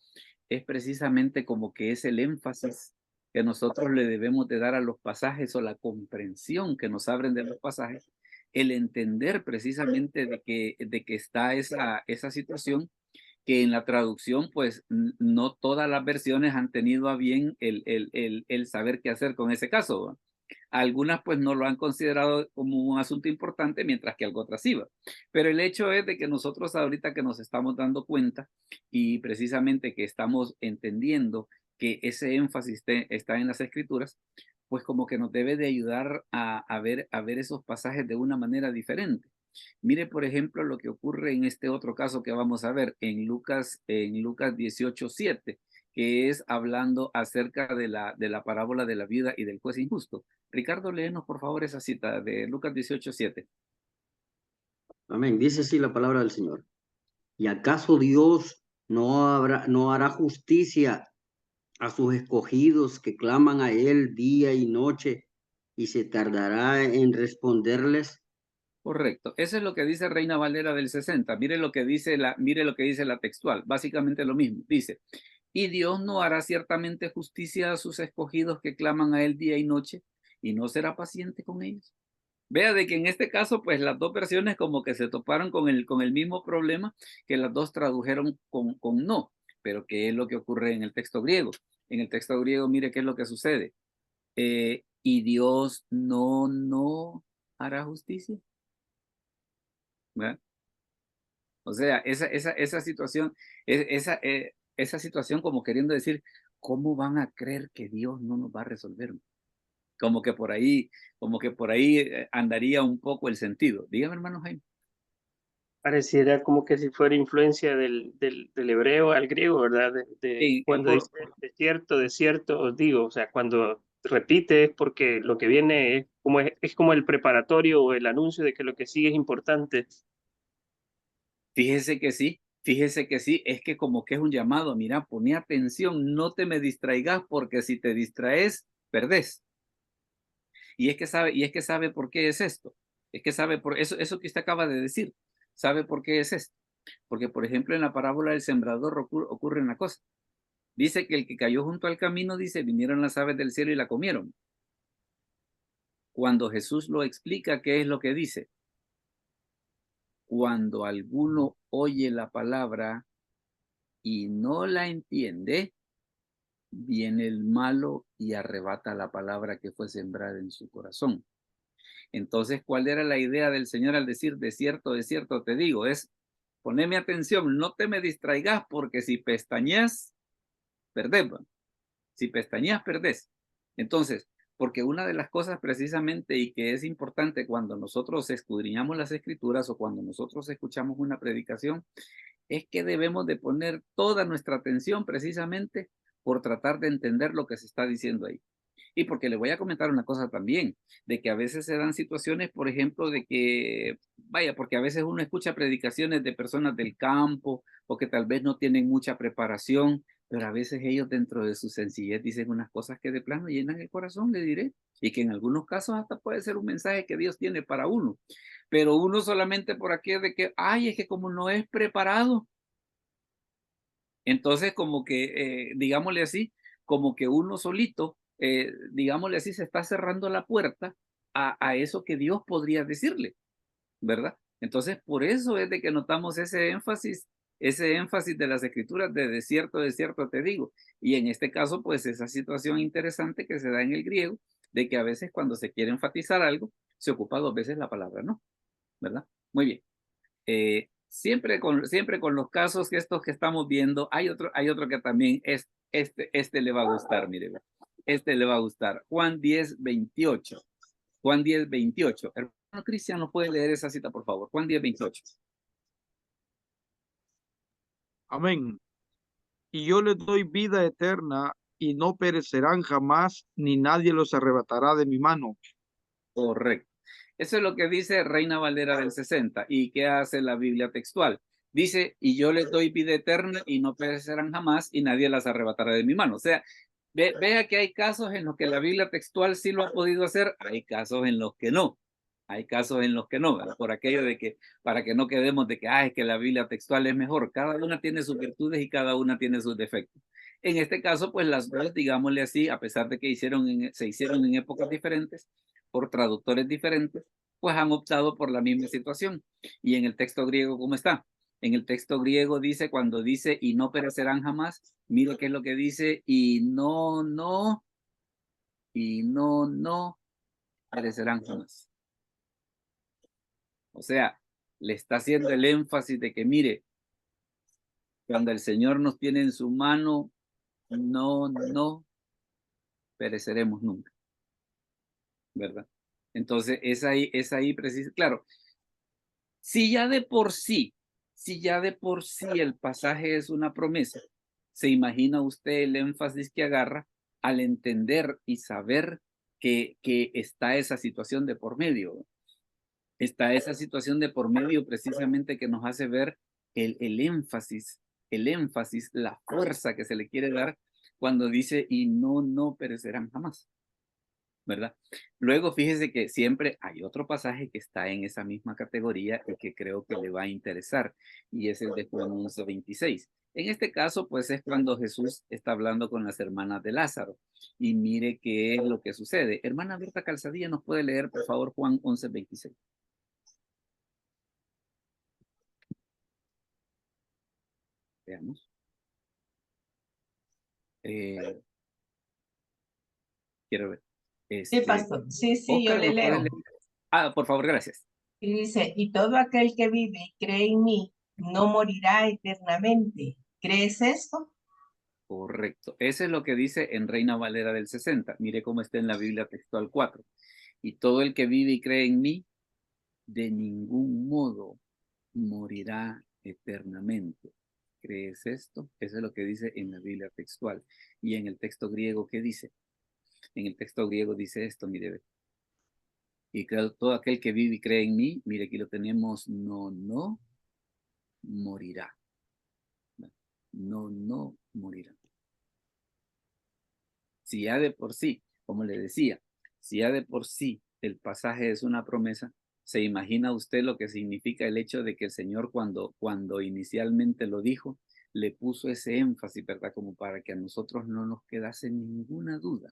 es precisamente como que es el énfasis que nosotros le debemos de dar a los pasajes o la comprensión que nos abren de los pasajes, el entender precisamente de que está esa situación que en la traducción, pues no todas las versiones han tenido a bien el saber qué hacer con ese caso, ¿va? Algunas pues no lo han considerado como un asunto importante, mientras que algo otras iba. Pero el hecho es de que nosotros ahorita que nos estamos dando cuenta y precisamente que estamos entendiendo que ese énfasis está en las escrituras, pues como que nos debe de ayudar a ver esos pasajes de una manera diferente. Mire, por ejemplo, lo que ocurre en este otro caso que vamos a ver en Lucas 18:7, que es hablando acerca de la parábola de la viuda y del juez injusto. Ricardo, léenos por favor esa cita de Lucas 18:7. Amén. Dice así la palabra del Señor. ¿Y acaso Dios no hará justicia a sus escogidos que claman a Él día y noche y se tardará en responderles? Correcto. Eso es lo que dice Reina Valera del 60. Mire lo que dice la textual. Básicamente lo mismo. Dice, y Dios no hará ciertamente justicia a sus escogidos que claman a Él día y noche y no será paciente con ellos. Vea de que en este caso, pues las dos versiones como que se toparon con el mismo problema, que las dos tradujeron con no. Pero ¿qué es lo que ocurre en el texto griego? En el texto griego, mire qué es lo que sucede. Y Dios no hará justicia. ¿Verdad? O sea, esa situación, esa situación como queriendo decir, ¿cómo van a creer que Dios no nos va a resolver? Como que por ahí andaría un poco el sentido. Dígame, hermano Jaime. Pareciera como que si fuera influencia del hebreo al griego, ¿verdad? Cuando dice de cierto os digo, o sea, cuando repite es porque lo que viene es como el preparatorio o el anuncio de que lo que sigue es importante. Fíjese que sí, es que como que es un llamado, mira, poné atención, no te me distraigas porque si te distraes, perdés. Y es que sabe por qué es esto. Es que sabe por eso que usted acaba de decir. ¿Sabe por qué es esto? Porque, por ejemplo, en la parábola del sembrador ocurre una cosa. Dice que el que cayó junto al camino, dice, vinieron las aves del cielo y la comieron. Cuando Jesús lo explica, ¿qué es lo que dice? Cuando alguno oye la palabra y no la entiende, viene el malo y arrebata la palabra que fue sembrada en su corazón. Entonces, ¿cuál era la idea del Señor al decir de cierto te digo? Es poneme atención, no te me distraigas porque si pestañeas, perdés. Si pestañeas, perdés. Entonces, porque una de las cosas precisamente y que es importante cuando nosotros escudriñamos las escrituras o cuando nosotros escuchamos una predicación, es que debemos de poner toda nuestra atención precisamente por tratar de entender lo que se está diciendo ahí. Y porque le voy a comentar una cosa también, de que a veces se dan situaciones, por ejemplo, de que, vaya, porque a veces uno escucha predicaciones de personas del campo o que tal vez no tienen mucha preparación, pero a veces ellos dentro de su sencillez dicen unas cosas que de plano llenan el corazón, le diré, y que en algunos casos hasta puede ser un mensaje que Dios tiene para uno. Pero uno solamente por aquí es de que, ay, es que como no es preparado, Entonces, como que, digámosle así, como que uno solito, digámosle así, se está cerrando la puerta a eso que Dios podría decirle, ¿verdad? Entonces, por eso es de que notamos ese énfasis de las escrituras de cierto te digo. Y en este caso, pues esa situación interesante que se da en el griego, de que a veces cuando se quiere enfatizar algo, se ocupa dos veces la palabra no, ¿verdad? Muy bien. Siempre con los casos que estos que estamos viendo, hay otro que también es, este le va a gustar, mire, este le va a gustar. Juan 10:28. Juan 10:28. Hermano Cristian, ¿no puede leer esa cita, por favor? Juan 10:28. Amén. Y yo les doy vida eterna y no perecerán jamás, ni nadie los arrebatará de mi mano. Correcto. Eso es lo que dice Reina Valera del 60. ¿Y qué hace la Biblia textual? Dice, y yo les doy vida eterna y no perecerán jamás y nadie las arrebatará de mi mano. O sea, vea que hay casos en los que la Biblia textual sí lo ha podido hacer, hay casos en los que no. Hay casos en los que no, ¿verdad? Por aquello de que, para que no quedemos de que, es que la Biblia textual es mejor. Cada una tiene sus virtudes y cada una tiene sus defectos. En este caso, pues las dos, digámosle así, a pesar de que se hicieron en épocas diferentes, por traductores diferentes, pues han optado por la misma situación. Y en el texto griego, ¿cómo está? En el texto griego dice, cuando dice, y no perecerán jamás, mire qué es lo que dice, y no perecerán jamás. O sea, le está haciendo el énfasis de que, mire, cuando el Señor nos tiene en su mano, no pereceremos nunca, ¿verdad? Entonces, es ahí preciso. Claro, si ya de por sí el pasaje es una promesa, ¿se imagina usted el énfasis que agarra al entender y saber que está esa situación de por medio? Está esa situación de por medio precisamente que nos hace ver el énfasis, la fuerza que se le quiere dar cuando dice, y no perecerán jamás, ¿verdad? Luego fíjese que siempre hay otro pasaje que está en esa misma categoría y que creo que le va a interesar, y es el de Juan 11:26. En este caso, pues es cuando Jesús está hablando con las hermanas de Lázaro, y mire qué es lo que sucede. Hermana Berta Calzadilla, ¿nos puede leer, por favor, Juan 11:26? Veamos. Quiero ver. Sí, pastor. Sí, yo Oscar, le ¿lo puedes leo. leer? Por favor, gracias. Y dice, y todo aquel que vive y cree en mí no morirá eternamente. ¿Crees esto? Correcto. Eso es lo que dice en Reina Valera del 60. Mire cómo está en la Biblia textual 4. Y todo el que vive y cree en mí, de ningún modo morirá eternamente. ¿Crees esto? Eso es lo que dice en la Biblia textual. Y en el texto griego, ¿qué dice? En el texto griego dice esto, mire. Y todo aquel que vive y cree en mí, mire, aquí lo tenemos, no morirá. No morirá. Si ya de por sí, como le decía, si ya de por sí el pasaje es una promesa, ¿se imagina usted lo que significa el hecho de que el Señor cuando inicialmente lo dijo, le puso ese énfasis, ¿verdad? Como para que a nosotros no nos quedase ninguna duda,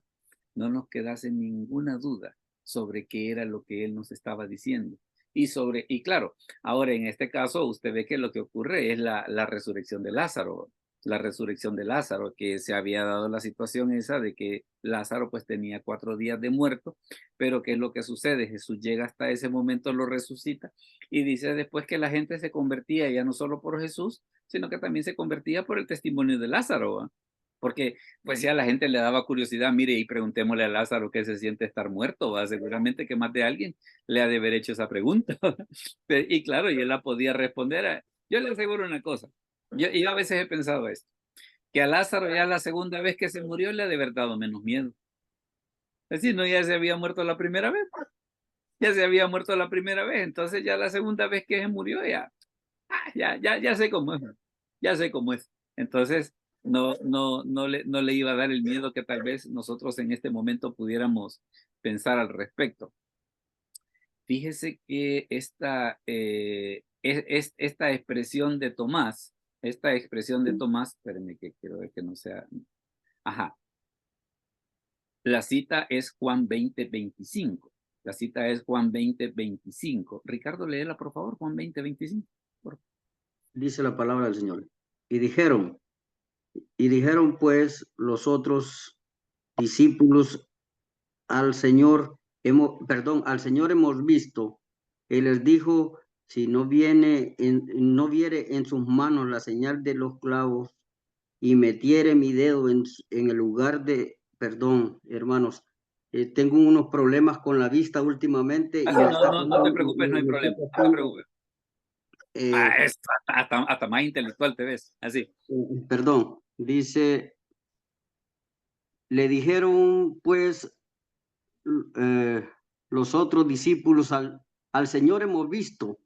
sobre qué era lo que Él nos estaba diciendo. Y claro, ahora en este caso usted ve que lo que ocurre es la resurrección de Lázaro, que se había dado la situación esa de que Lázaro pues tenía 4 días de muerto, pero ¿qué es lo que sucede? Jesús llega hasta ese momento, lo resucita y dice después que la gente se convertía ya no solo por Jesús, sino que también se convertía por el testimonio de Lázaro, ¿va? Porque pues ya a la gente le daba curiosidad, mire, y preguntémosle a Lázaro qué se siente estar muerto, ¿va? Seguramente que más de alguien le ha de haber hecho esa pregunta. Y claro, y él la podía responder. Yo le aseguro una cosa, yo a veces he pensado esto, que a Lázaro ya la segunda vez que se murió le ha de haber dado menos miedo. Es decir, no, ya se había muerto la primera vez, entonces ya la segunda vez que se murió ya sé cómo es, entonces no le iba a dar el miedo que tal vez nosotros en este momento pudiéramos pensar al respecto. Fíjese que esta expresión de Tomás, esta expresión de Tomás, espérenme que quiero ver que no sea. Ajá. La cita es Juan 20:25. La cita es Juan 20:25. Ricardo, léela, por favor, Juan 20:25. Dice la palabra del Señor. Y dijeron pues los otros discípulos al Señor hemos visto. Él les dijo, si no viere en sus manos la señal de los clavos y metiere mi dedo en el lugar de, perdón, hermanos, tengo unos problemas con la vista últimamente. Ah, sí, no te preocupes, no hay problema. No te preocupes. Hasta más intelectual te ves, así. Perdón, dice, le dijeron pues los otros discípulos al Señor hemos visto.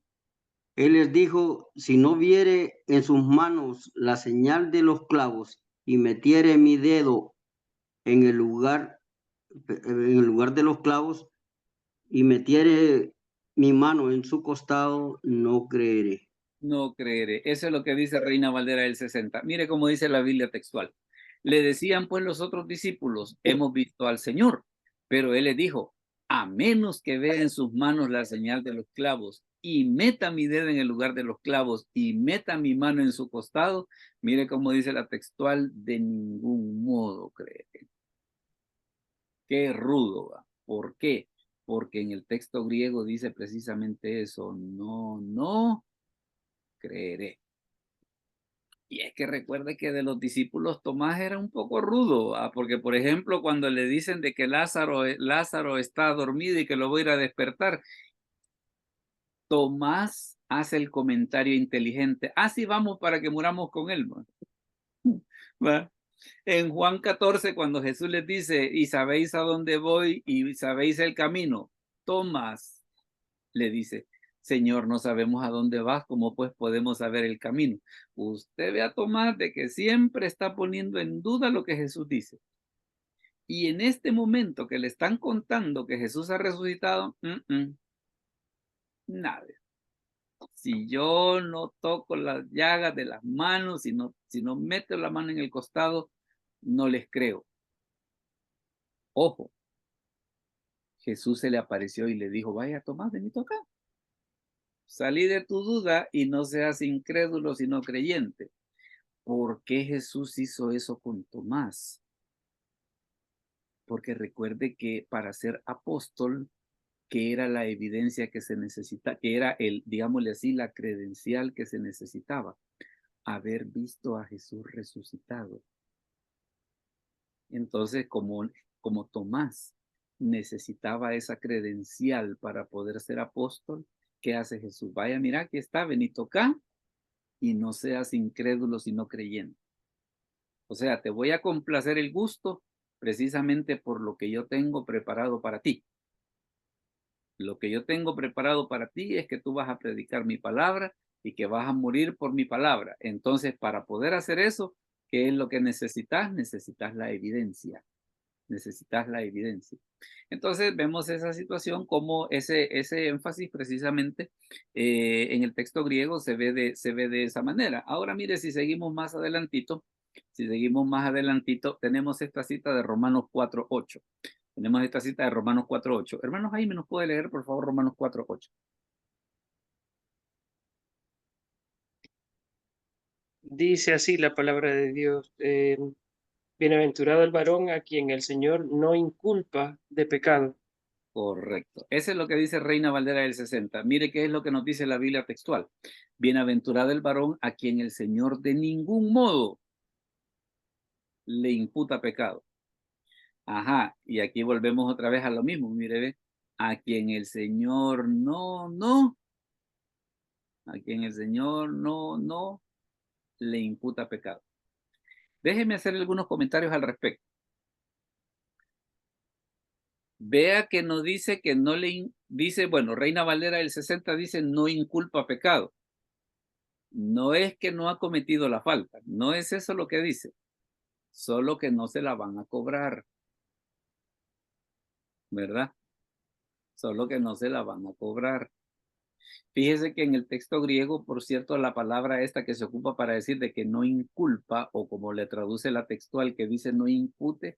Él les dijo, si no viere en sus manos la señal de los clavos y metiere mi dedo en el lugar de los clavos y metiere mi mano en su costado, no creeré. No creeré. Eso es lo que dice Reina Valera del 60. Mire cómo dice la Biblia textual. Le decían pues los otros discípulos, hemos visto al Señor, pero él les dijo, a menos que vea en sus manos la señal de los clavos y meta mi dedo en el lugar de los clavos y meta mi mano en su costado, mire cómo dice la textual, de ningún modo creeré. Qué rudo, ¿va? ¿Por qué? Porque en el texto griego dice precisamente eso, no creeré. Y es que recuerde que de los discípulos Tomás era un poco rudo, porque por ejemplo cuando le dicen de que Lázaro está dormido y que lo voy a ir a despertar, Tomás hace el comentario inteligente, sí, vamos para que muramos con él. ¿Va? En Juan 14 cuando Jesús les dice, y sabéis a dónde voy y sabéis el camino, Tomás le dice, Señor, no sabemos a dónde vas, ¿cómo pues podemos saber el camino? Usted ve a Tomás de que siempre está poniendo en duda lo que Jesús dice. Y en este momento que le están contando que Jesús ha resucitado, nada. Si yo no toco las llagas de las manos, si no meto la mano en el costado, no les creo. Ojo, Jesús se le apareció y le dijo, vaya Tomás, vení acá. Salí de tu duda y no seas incrédulo, sino creyente. ¿Por qué Jesús hizo eso con Tomás? Porque recuerde que para ser apóstol, que era la evidencia que se necesita, que era digámosle así, la credencial que se necesitaba, haber visto a Jesús resucitado. Entonces, como Tomás necesitaba esa credencial para poder ser apóstol, ¿qué hace Jesús? Vaya, mira, aquí está, vení toca y no seas incrédulo sino creyente. O sea, te voy a complacer el gusto precisamente por lo que yo tengo preparado para ti. Lo que yo tengo preparado para ti es que tú vas a predicar mi palabra y que vas a morir por mi palabra. Entonces, para poder hacer eso, ¿qué es lo que necesitas? Necesitas la evidencia. Necesitas la evidencia. Entonces vemos esa situación como ese énfasis precisamente en el texto griego se ve de esa manera. Ahora mire, si seguimos más adelantito, tenemos esta cita de Romanos 4:8. Tenemos esta cita de Romanos 4:8. Hermanos, Jaime, ¿nos puede leer, por favor, Romanos 4:8? Dice así la palabra de Dios. Bienaventurado el varón a quien el Señor no inculpa de pecado. Correcto. Eso es lo que dice Reina Valera del 60. Mire qué es lo que nos dice la Biblia textual. Bienaventurado el varón a quien el Señor de ningún modo le imputa pecado. Ajá, y aquí volvemos otra vez a lo mismo. Mire, ve, a quien el Señor a quien el Señor no le imputa pecado. Déjeme hacer algunos comentarios al respecto. Vea que nos dice que no le dice, bueno, Reina Valera del 60 dice no inculpa pecado. No es que no ha cometido la falta, no es eso lo que dice, solo que no se la van a cobrar, ¿verdad? Solo que no se la van a cobrar. Fíjese que en el texto griego, por cierto, la palabra esta que se ocupa para decir de que no inculpa, o como le traduce la textual que dice no impute,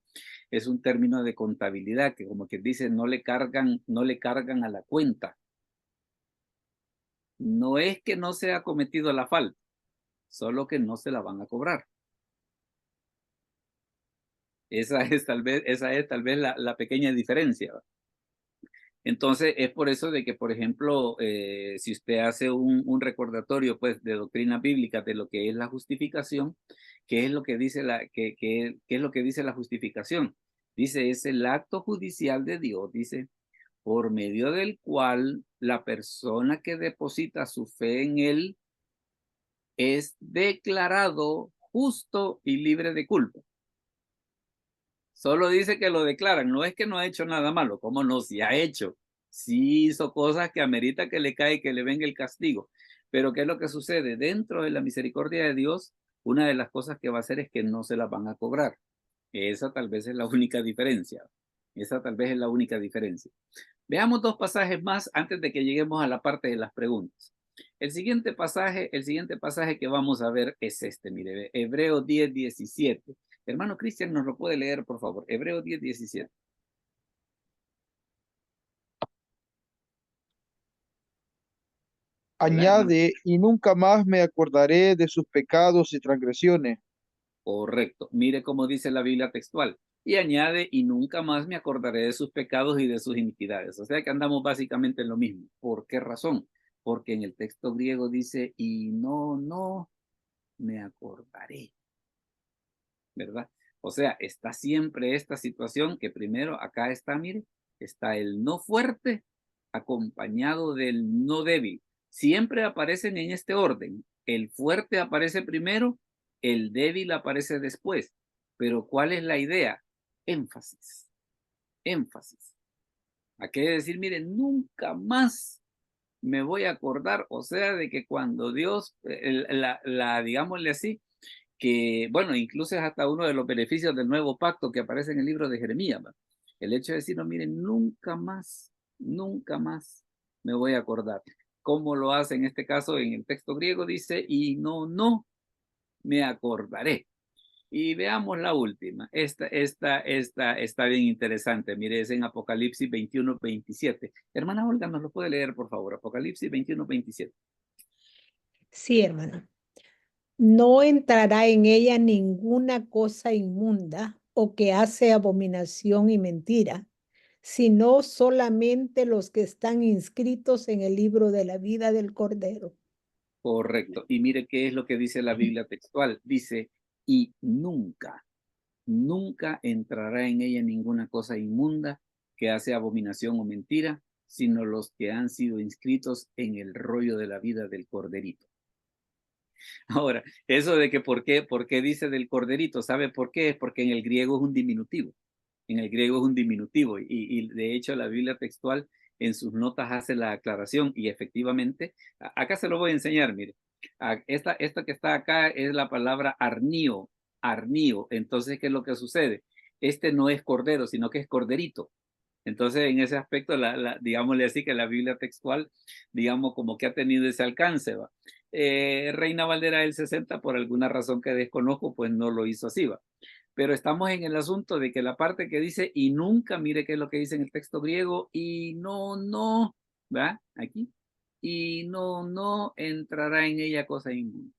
es un término de contabilidad, que como que dice no le cargan a la cuenta. No es que no se ha cometido la falta, solo que no se la van a cobrar. Esa es tal vez la pequeña diferencia. Entonces, es por eso de que, por ejemplo, si usted hace un recordatorio pues, de doctrina bíblica de lo que es la justificación, ¿qué es lo que dice qué es lo que dice la justificación? Dice, es el acto judicial de Dios, dice, por medio del cual la persona que deposita su fe en él es declarado justo y libre de culpa. Solo dice que lo declaran, no es que no ha hecho nada malo, ¿cómo no? Si ha hecho, sí hizo cosas que amerita que le cae, que le venga el castigo. Pero ¿qué es lo que sucede? Dentro de la misericordia de Dios, una de las cosas que va a hacer es que no se las van a cobrar. Esa tal vez es la única diferencia. Esa tal vez es la única diferencia. Veamos dos pasajes más antes de que lleguemos a la parte de las preguntas. El siguiente pasaje que vamos a ver es este, mire, Hebreos 10:17. Hermano Cristian, ¿nos lo puede leer, por favor? Hebreos 10:17. Añade, y nunca más me acordaré de sus pecados y transgresiones. Correcto. Mire cómo dice la Biblia textual. Y añade, y nunca más me acordaré de sus pecados y de sus iniquidades. O sea que andamos básicamente en lo mismo. ¿Por qué razón? Porque en el texto griego dice, y no me acordaré. ¿Verdad? O sea, está siempre esta situación que primero acá está, mire, está el no fuerte acompañado del no débil. Siempre aparecen en este orden. El fuerte aparece primero, el débil aparece después. Pero ¿cuál es la idea? Énfasis. Énfasis. ¿A qué decir? Miren, nunca más me voy a acordar, o sea, de que cuando Dios, digámosle así, que, bueno, incluso es hasta uno de los beneficios del nuevo pacto que aparece en el libro de Jeremías, ¿va? El hecho de decir, no, miren, nunca más me voy a acordar. ¿Cómo lo hace en este caso en el texto griego? Dice, y no me acordaré. Y veamos la última. Esta está bien interesante. Mire, es en Apocalipsis 21:27. Hermana Olga, ¿nos lo puede leer, por favor? Apocalipsis 21:27. Sí, hermano. No entrará en ella ninguna cosa inmunda o que hace abominación y mentira, sino solamente los que están inscritos en el libro de la vida del Cordero. Correcto. Y mire qué es lo que dice la Biblia textual. Dice, y nunca entrará en ella ninguna cosa inmunda que hace abominación o mentira, sino los que han sido inscritos en el rollo de la vida del corderito. Ahora, eso de que por qué dice del corderito, ¿sabe por qué? Es porque en el griego es un diminutivo. En el griego es un diminutivo y de hecho la Biblia textual en sus notas hace la aclaración y efectivamente, acá se lo voy a enseñar, mire. Esta que está acá es la palabra arnío. Entonces, ¿qué es lo que sucede? Este no es cordero, sino que es corderito. Entonces, en ese aspecto, digámosle así, que la Biblia textual, digamos, como que ha tenido ese alcance, ¿va? Reina Valera del 60, por alguna razón que desconozco, pues no lo hizo así, ¿va? Pero estamos en el asunto de que la parte que dice, y nunca, mire qué es lo que dice en el texto griego, y no, ¿va? Aquí. Y no entrará en ella cosa inmunda.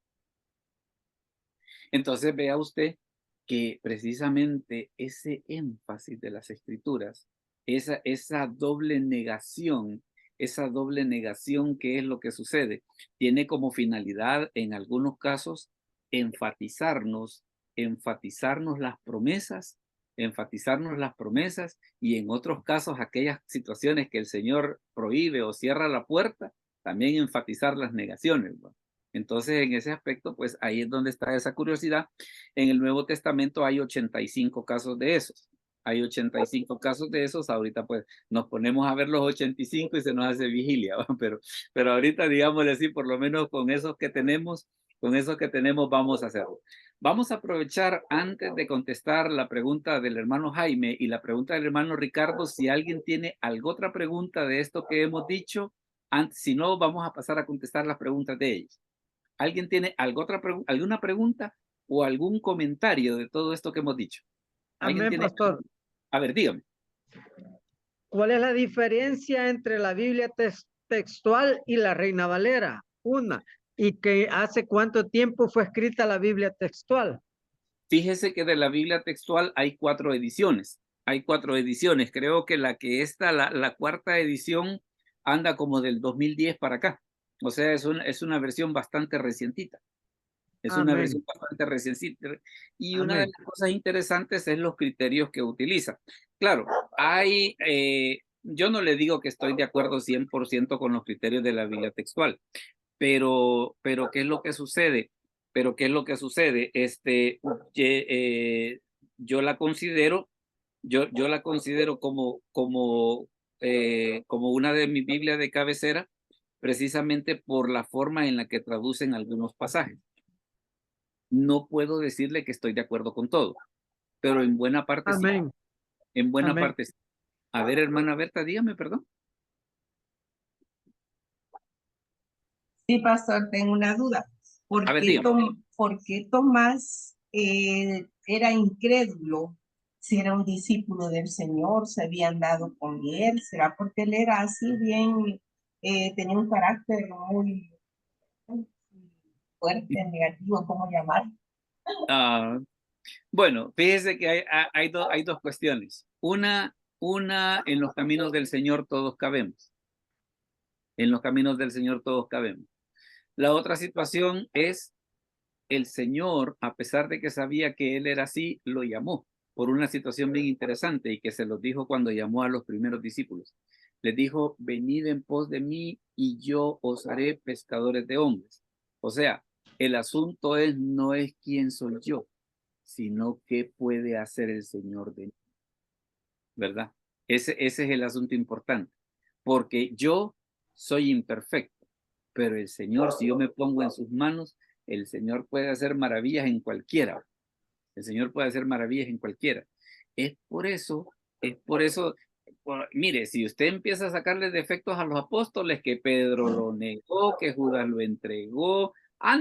Entonces, vea usted que precisamente ese énfasis de las escrituras, esa doble negación que es lo que sucede, tiene como finalidad en algunos casos enfatizarnos las promesas, y en otros casos aquellas situaciones que el Señor prohíbe o cierra la puerta, también enfatizar las negaciones, ¿no? Entonces, en ese aspecto, pues ahí es donde está esa curiosidad. En el Nuevo Testamento hay 85 casos de esos. Hay 85 casos de esos. Ahorita, pues, nos ponemos a ver los 85 y se nos hace vigilia, ¿va? Pero ahorita, digámosle así, por lo menos con esos que tenemos, vamos a hacerlo. Vamos a aprovechar antes de contestar la pregunta del hermano Jaime y la pregunta del hermano Ricardo, si alguien tiene alguna otra pregunta de esto que hemos dicho, Si no, vamos a pasar a contestar las preguntas de ellos. ¿Alguien tiene alguna pregunta o algún comentario de todo esto que hemos dicho? ¿Alguien Amén, tiene? pastor. A ver, dígame. ¿Cuál es la diferencia entre la Biblia textual y la Reina Valera? Una. ¿Y que hace cuánto tiempo fue escrita la Biblia textual? Fíjese que de la Biblia textual hay 4 ediciones. Hay 4 ediciones. Creo que la que está, la cuarta edición anda como del 2010 para acá. O sea, es una versión bastante recientita. Es una versión bastante recientita. Y una de las cosas interesantes es los criterios que utiliza. Claro, yo no le digo que estoy de acuerdo 100% con los criterios de la Biblia textual, pero ¿qué es lo que sucede? Pero ¿qué es lo que sucede? Yo la considero, yo la considero como una de mis Biblias de cabecera, precisamente por la forma en la que traducen algunos pasajes. No puedo decirle que estoy de acuerdo con todo, pero en buena parte sí. En buena parte sí. A ver, hermana Berta, dígame, perdón. Sí, pastor, tengo una duda. ¿Por qué Tomás era incrédulo? Si era un discípulo del Señor, se habían dado con él, ¿será porque él era así bien, tenía un carácter muy fuerte, negativo, ¿cómo llamar? Bueno, fíjese que hay dos cuestiones. Una, en los caminos del Señor todos cabemos. En los caminos del Señor todos cabemos. La otra situación es el Señor, a pesar de que sabía que él era así, lo llamó por una situación bien interesante y que se los dijo cuando llamó a los primeros discípulos. Les dijo, venid en pos de mí y yo os haré pescadores de hombres. O sea, el asunto no es quién soy yo, sino qué puede hacer el Señor de mí. ¿Verdad? Ese es el asunto importante. Porque yo soy imperfecto, pero el Señor, si yo me pongo en sus manos, el Señor puede hacer maravillas en cualquiera. El Señor puede hacer maravillas en cualquiera. Es por eso, mire, si usted empieza a sacarle defectos a los apóstoles, que Pedro lo negó, que Judas lo entregó,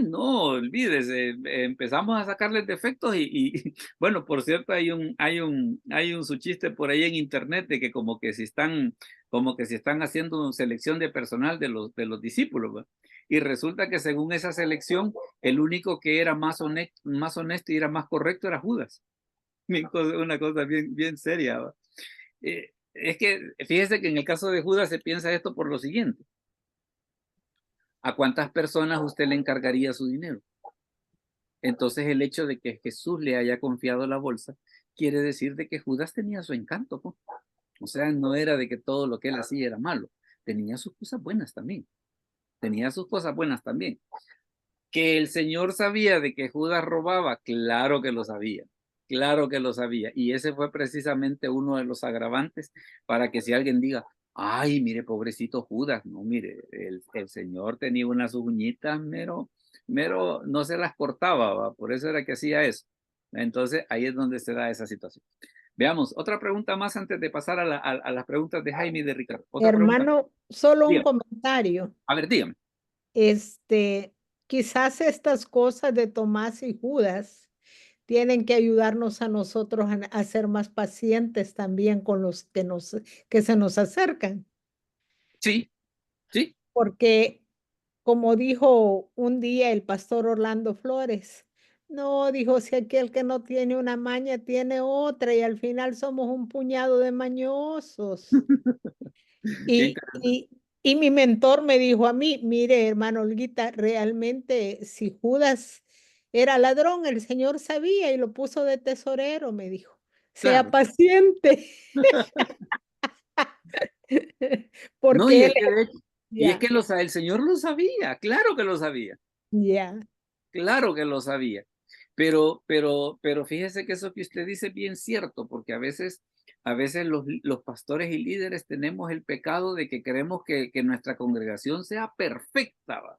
no, olvídese, empezamos a sacarles defectos bueno, por cierto, hay un su chiste por ahí en internet de que como que si están haciendo una selección de personal de los discípulos, ¿va? Y resulta que según esa selección, el único que era más honesto y era más correcto era Judas. Una cosa bien seria, ¿va? Es que fíjese que en el caso de Judas se piensa esto por lo siguiente. ¿A cuántas personas usted le encargaría su dinero? Entonces el hecho de que Jesús le haya confiado la bolsa quiere decir de que Judas tenía su encanto, ¿no? O sea, no era de que todo lo que él hacía era malo. Tenía sus cosas buenas también. Tenía sus cosas buenas también. Que el Señor sabía de que Judas robaba, claro que lo sabía. Claro que lo sabía. Y ese fue precisamente uno de los agravantes para que si alguien diga, ay, mire, pobrecito Judas, no, mire, el Señor tenía unas uñitas, mero, no se las cortaba, ¿va? Por eso era que hacía eso. Entonces, ahí es donde se da esa situación. Veamos, otra pregunta más antes de pasar a las preguntas de Jaime y de Ricardo. Hermano, solo un Dígame. comentario. A ver, dígame. Quizás estas cosas de Tomás y Judas tienen que ayudarnos a nosotros a ser más pacientes también con los que se nos acercan. Sí, sí. Porque como dijo un día el pastor Orlando Flores, no, dijo, si aquel que no tiene una maña tiene otra y al final somos un puñado de mañosos. Y mi mentor me dijo a mí, mire, hermano Olguita, realmente si Judas era ladrón, el Señor sabía y lo puso de tesorero, me dijo. Sea Claro. paciente. Porque no, y es que ya. el Señor lo sabía, claro que lo sabía. Ya. Claro que lo sabía. Pero fíjese que eso que usted dice es bien cierto, porque a veces los pastores y líderes tenemos el pecado de que queremos que nuestra congregación sea perfecta, ¿va?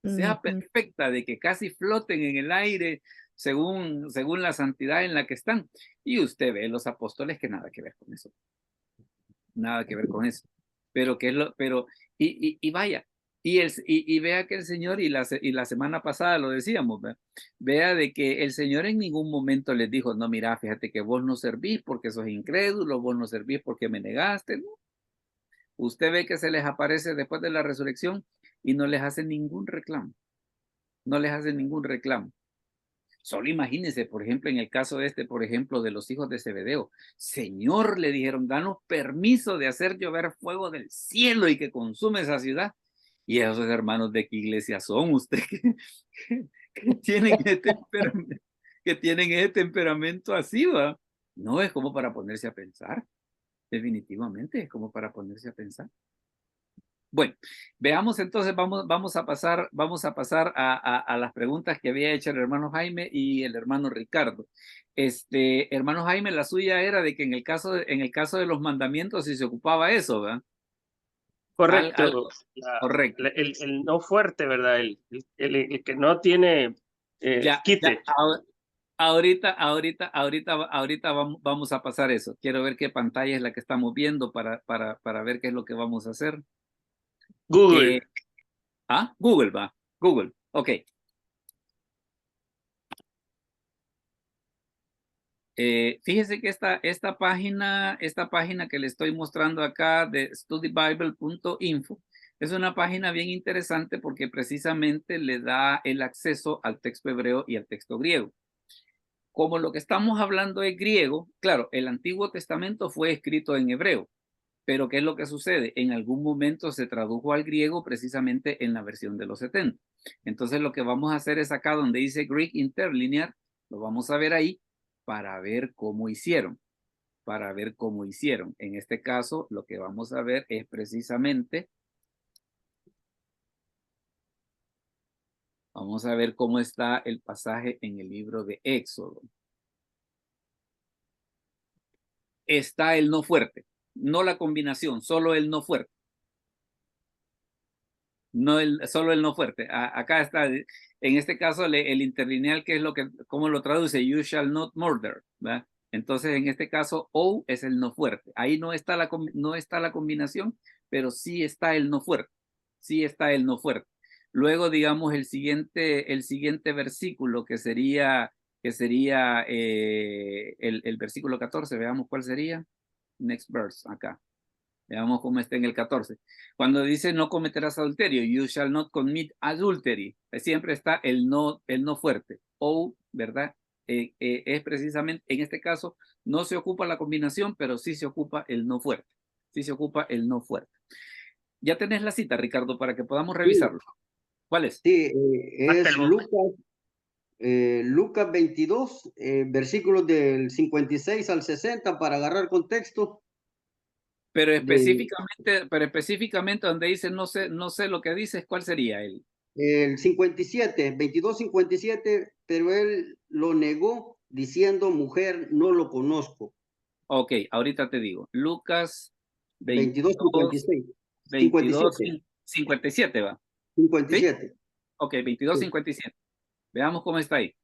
Sea perfecta, de que casi floten en el aire según la santidad en la que están. Y usted ve los apóstoles que nada que ver con eso. Nada que ver con eso. Pero Y vaya, y vea que el Señor, y la semana pasada lo decíamos, vea de que el Señor en ningún momento les dijo, no, mira, fíjate que vos no servís porque sos incrédulo, vos no servís porque me negaste, ¿no? Usted ve que se les aparece después de la resurrección y no les hace ningún reclamo, no les hace ningún reclamo. Solo imagínense, por ejemplo, en el caso por ejemplo, de los hijos de Zebedeo. Señor, le dijeron, danos permiso de hacer llover fuego del cielo y que consume esa ciudad. Y esos hermanos de qué iglesia son usted que tienen ese temperamento así, ¿va? No es como para ponerse a pensar. Definitivamente es como para ponerse a pensar. Bueno, veamos entonces, vamos a pasar a las preguntas que había hecho el hermano Jaime y el hermano Ricardo. Hermano Jaime, la suya era de que en el caso de los mandamientos si se ocupaba eso, ¿verdad? Correcto. Correcto. El no fuerte, ¿verdad? El que no tiene quite. Ahorita vamos a pasar eso. Quiero ver qué pantalla es la que estamos viendo para ver qué es lo que vamos a hacer. Google. Google va. Google. Ok. Fíjese que esta página que le estoy mostrando acá de studybible.info es una página bien interesante porque precisamente le da el acceso al texto hebreo y al texto griego. Como lo que estamos hablando es griego, claro, el Antiguo Testamento fue escrito en hebreo, pero ¿qué es lo que sucede? En algún momento se tradujo al griego precisamente en la versión de los 70. Entonces lo que vamos a hacer es acá donde dice Greek Interlinear, lo vamos a ver ahí para ver cómo hicieron. En este caso, lo que vamos a ver es precisamente, vamos a ver cómo está el pasaje en el libro de Éxodo. Está el no fuerte, no la combinación, solo el no fuerte. Solo el no fuerte. Acá está, en este caso, el interlineal, que es ¿cómo lo traduce? You shall not murder, ¿verdad? Entonces, en este caso, O es el no fuerte. Ahí no está la combinación, pero sí está el no fuerte. Sí está el no fuerte. Luego, digamos, el siguiente versículo, que sería el versículo 14, veamos cuál sería. Next verse, acá. Veamos cómo está en el 14. Cuando dice no cometerás adulterio, you shall not commit adultery, siempre está el no fuerte. O, ¿verdad? Es precisamente, en este caso, no se ocupa la combinación, pero sí se ocupa el no fuerte. Sí se ocupa el no fuerte. Ya tenés la cita, Ricardo, para que podamos revisarlo. ¿Cuál es? Sí, es Lucas 22, versículos del 56 al 60 para agarrar contexto. Pero específicamente donde dice no sé lo que dices, ¿cuál sería él? El 57, 22:57, pero él lo negó diciendo, mujer, no lo conozco. Ok, ahorita te digo. Lucas 22:56. 57 va. 57. ¿Sí? Ok, 22:57. Veamos cómo está ahí.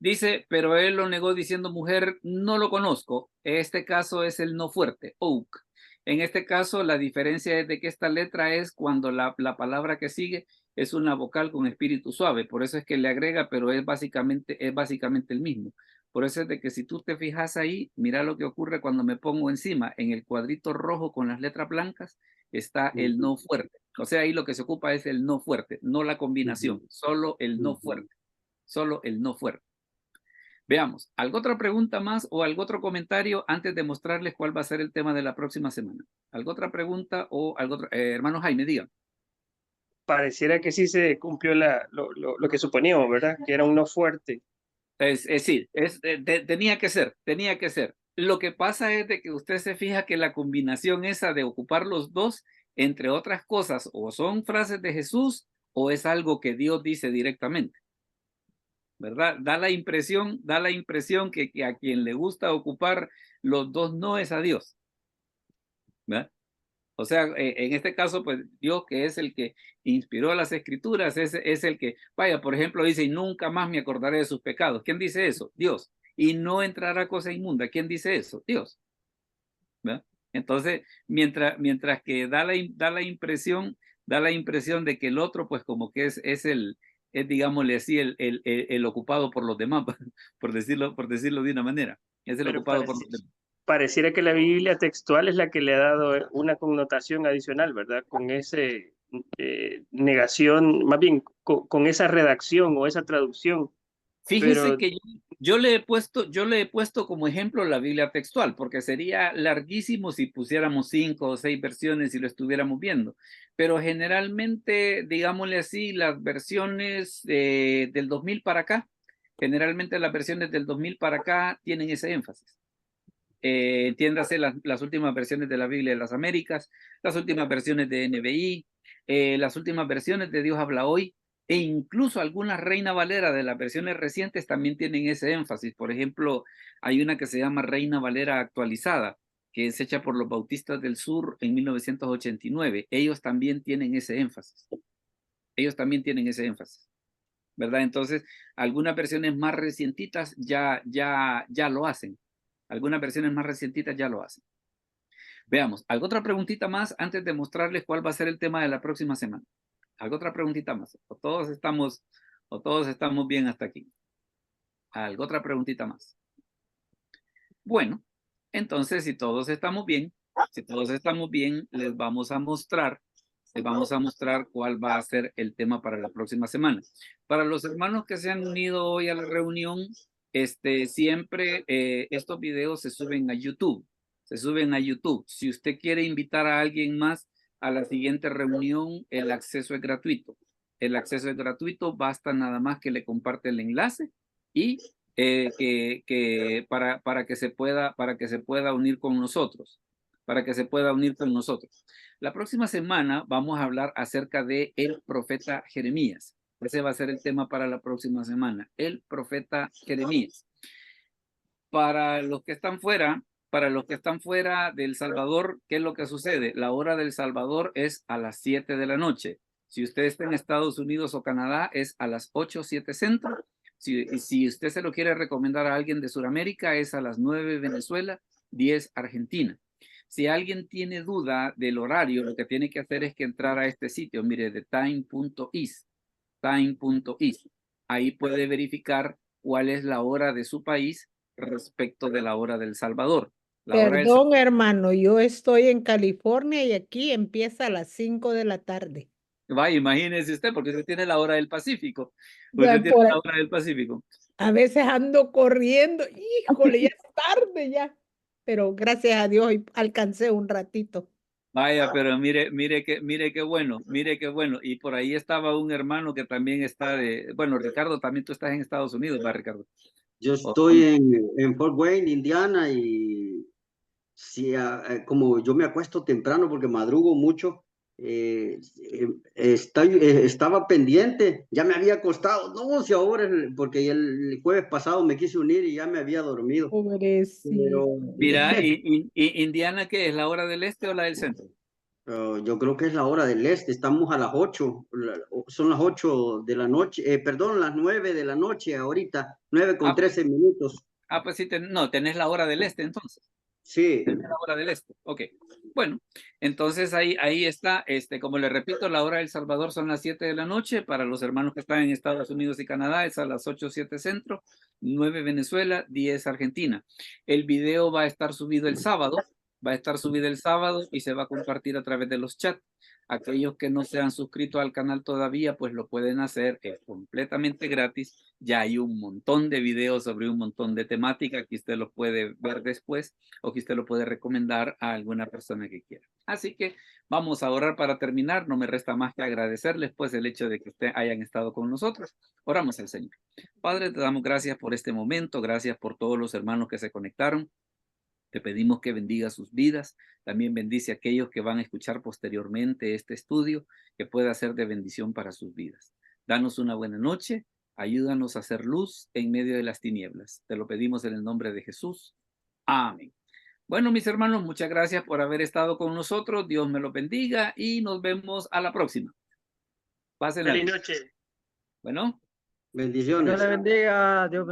Dice, pero él lo negó diciendo, mujer, no lo conozco. Este caso es el no fuerte, oak. En este caso, la diferencia es de que esta letra es cuando la palabra que sigue es una vocal con espíritu suave. Por eso es que le agrega, pero es básicamente el mismo. Por eso es de que si tú te fijas ahí, mira lo que ocurre cuando me pongo encima. En el cuadrito rojo con las letras blancas está el no fuerte. O sea, ahí lo que se ocupa es el no fuerte, no la combinación, solo el no fuerte. Solo el no fuerte. Veamos, ¿alguna otra pregunta más o algún otro comentario antes de mostrarles cuál va a ser el tema de la próxima semana? ¿Alguna otra pregunta o algo otro? Hermano Jaime, diga. Pareciera que sí se cumplió lo que suponíamos, ¿verdad? Que era un no fuerte. Sí, tenía que ser. Lo que pasa es de que usted se fija que la combinación esa de ocupar los dos, entre otras cosas, o son frases de Jesús o es algo que Dios dice directamente. ¿Verdad? Da la impresión que a quien le gusta ocupar los dos no es a Dios. ¿Verdad? O sea, en este caso, pues Dios, que es el que inspiró las escrituras, es el que, vaya, por ejemplo, dice, y nunca más me acordaré de sus pecados. ¿Quién dice eso? Dios. Y no entrará cosa inmunda. ¿Quién dice eso? Dios. ¿Verdad? Entonces, mientras que da la impresión de que el otro, pues como que es digámosle así, el ocupado por los demás, por decirlo de una manera. Es el Pero ocupado por los demás. Pareciera que la Biblia textual es la que le ha dado una connotación adicional, ¿verdad? Con ese negación, más bien con esa redacción o esa traducción. Fíjese Pero que yo le he puesto como ejemplo la Biblia textual, porque sería larguísimo si pusiéramos 5 o 6 versiones y lo estuviéramos viendo. Pero generalmente, digámosle así, las versiones del 2000 para acá, generalmente las versiones del 2000 para acá tienen ese énfasis. Entiéndase las últimas versiones de la Biblia de las Américas, las últimas versiones de NBI, las últimas versiones de Dios habla hoy, e incluso algunas Reina Valera de las versiones recientes también tienen ese énfasis. Por ejemplo, hay una que se llama Reina Valera actualizada, que es hecha por los Bautistas del Sur en 1989. Ellos también tienen ese énfasis. ¿Verdad? Entonces, algunas versiones más recientitas ya lo hacen. Algunas versiones más recientitas ya lo hacen. Veamos, ¿alguna otra preguntita más antes de mostrarles cuál va a ser el tema de la próxima semana? ¿Alguna otra preguntita más? ¿O todos estamos bien hasta aquí? ¿Alguna otra preguntita más? Bueno, entonces si todos estamos bien, les vamos a mostrar cuál va a ser el tema para la próxima semana. Para los hermanos que se han unido hoy a la reunión, siempre estos videos se suben a YouTube. Si usted quiere invitar a alguien más a la siguiente reunión, el acceso es gratuito. Basta nada más que le comparte el enlace y para que se pueda unir con nosotros. La próxima semana vamos a hablar acerca de el profeta Jeremías. Ese va a ser el tema para la próxima semana, el profeta Jeremías. Para los que están fuera de El Salvador, ¿qué es lo que sucede? La hora del Salvador es a las 7 de la noche. Si usted está en Estados Unidos o Canadá, es a las 8, 7 centro. Si usted se lo quiere recomendar a alguien de Sudamérica, es a las 9 Venezuela, 10 Argentina. Si alguien tiene duda del horario, lo que tiene que hacer es que entrar a este sitio, mire, de time.is. Ahí puede verificar cuál es la hora de su país respecto de la hora del Salvador. Perdón, hermano, yo estoy en California y aquí empieza a las 5 de la tarde. Vaya, imagínese usted, porque usted tiene la hora del Pacífico. A veces ando corriendo, híjole, ya es tarde ya. Pero gracias a Dios alcancé un ratito. Vaya, pero mire qué bueno. Y por ahí estaba un hermano que también está bueno, Ricardo, también tú estás en Estados Unidos, ¿va, Ricardo? Yo estoy en Fort Wayne, Indiana, y si, como yo me acuesto temprano porque madrugo mucho, estaba pendiente, ya me había acostado, no, si ahora, porque el jueves pasado me quise unir y ya me había dormido. Pobrecito. Mira, Indiana, ¿qué es? ¿La hora del este o la del centro? Yo creo que es la hora del este, estamos a las 8, son las 8 de la noche, perdón, las 9 de la noche ahorita, 9 con 13 minutos. Pues sí, tenés la hora del este entonces. Sí. Tenés la hora del este, ok. Bueno, entonces ahí está, como le repito, la hora del Salvador son las 7 de la noche, para los hermanos que están en Estados Unidos y Canadá es a las 8, 7 centro, 9 Venezuela, 10 Argentina. El video va a estar subido el sábado, y se va a compartir a través de los chats. Aquellos que no se han suscrito al canal todavía, pues lo pueden hacer, es completamente gratis. Ya hay un montón de videos sobre un montón de temáticas que usted lo puede ver después o que usted lo puede recomendar a alguna persona que quiera. Así que vamos a orar para terminar. No me resta más que agradecerles pues el hecho de que ustedes hayan estado con nosotros. Oramos al Señor. Padre, te damos gracias por este momento. Gracias por todos los hermanos que se conectaron. Te pedimos que bendiga sus vidas. También bendice a aquellos que van a escuchar posteriormente este estudio, que pueda ser de bendición para sus vidas. Danos una buena noche. Ayúdanos a hacer luz en medio de las tinieblas. Te lo pedimos en el nombre de Jesús. Amén. Bueno, mis hermanos, muchas gracias por haber estado con nosotros. Dios me los bendiga y nos vemos a la próxima. Pásenla. Feliz noche. Bueno. Bendiciones. Dios bendiga a todos.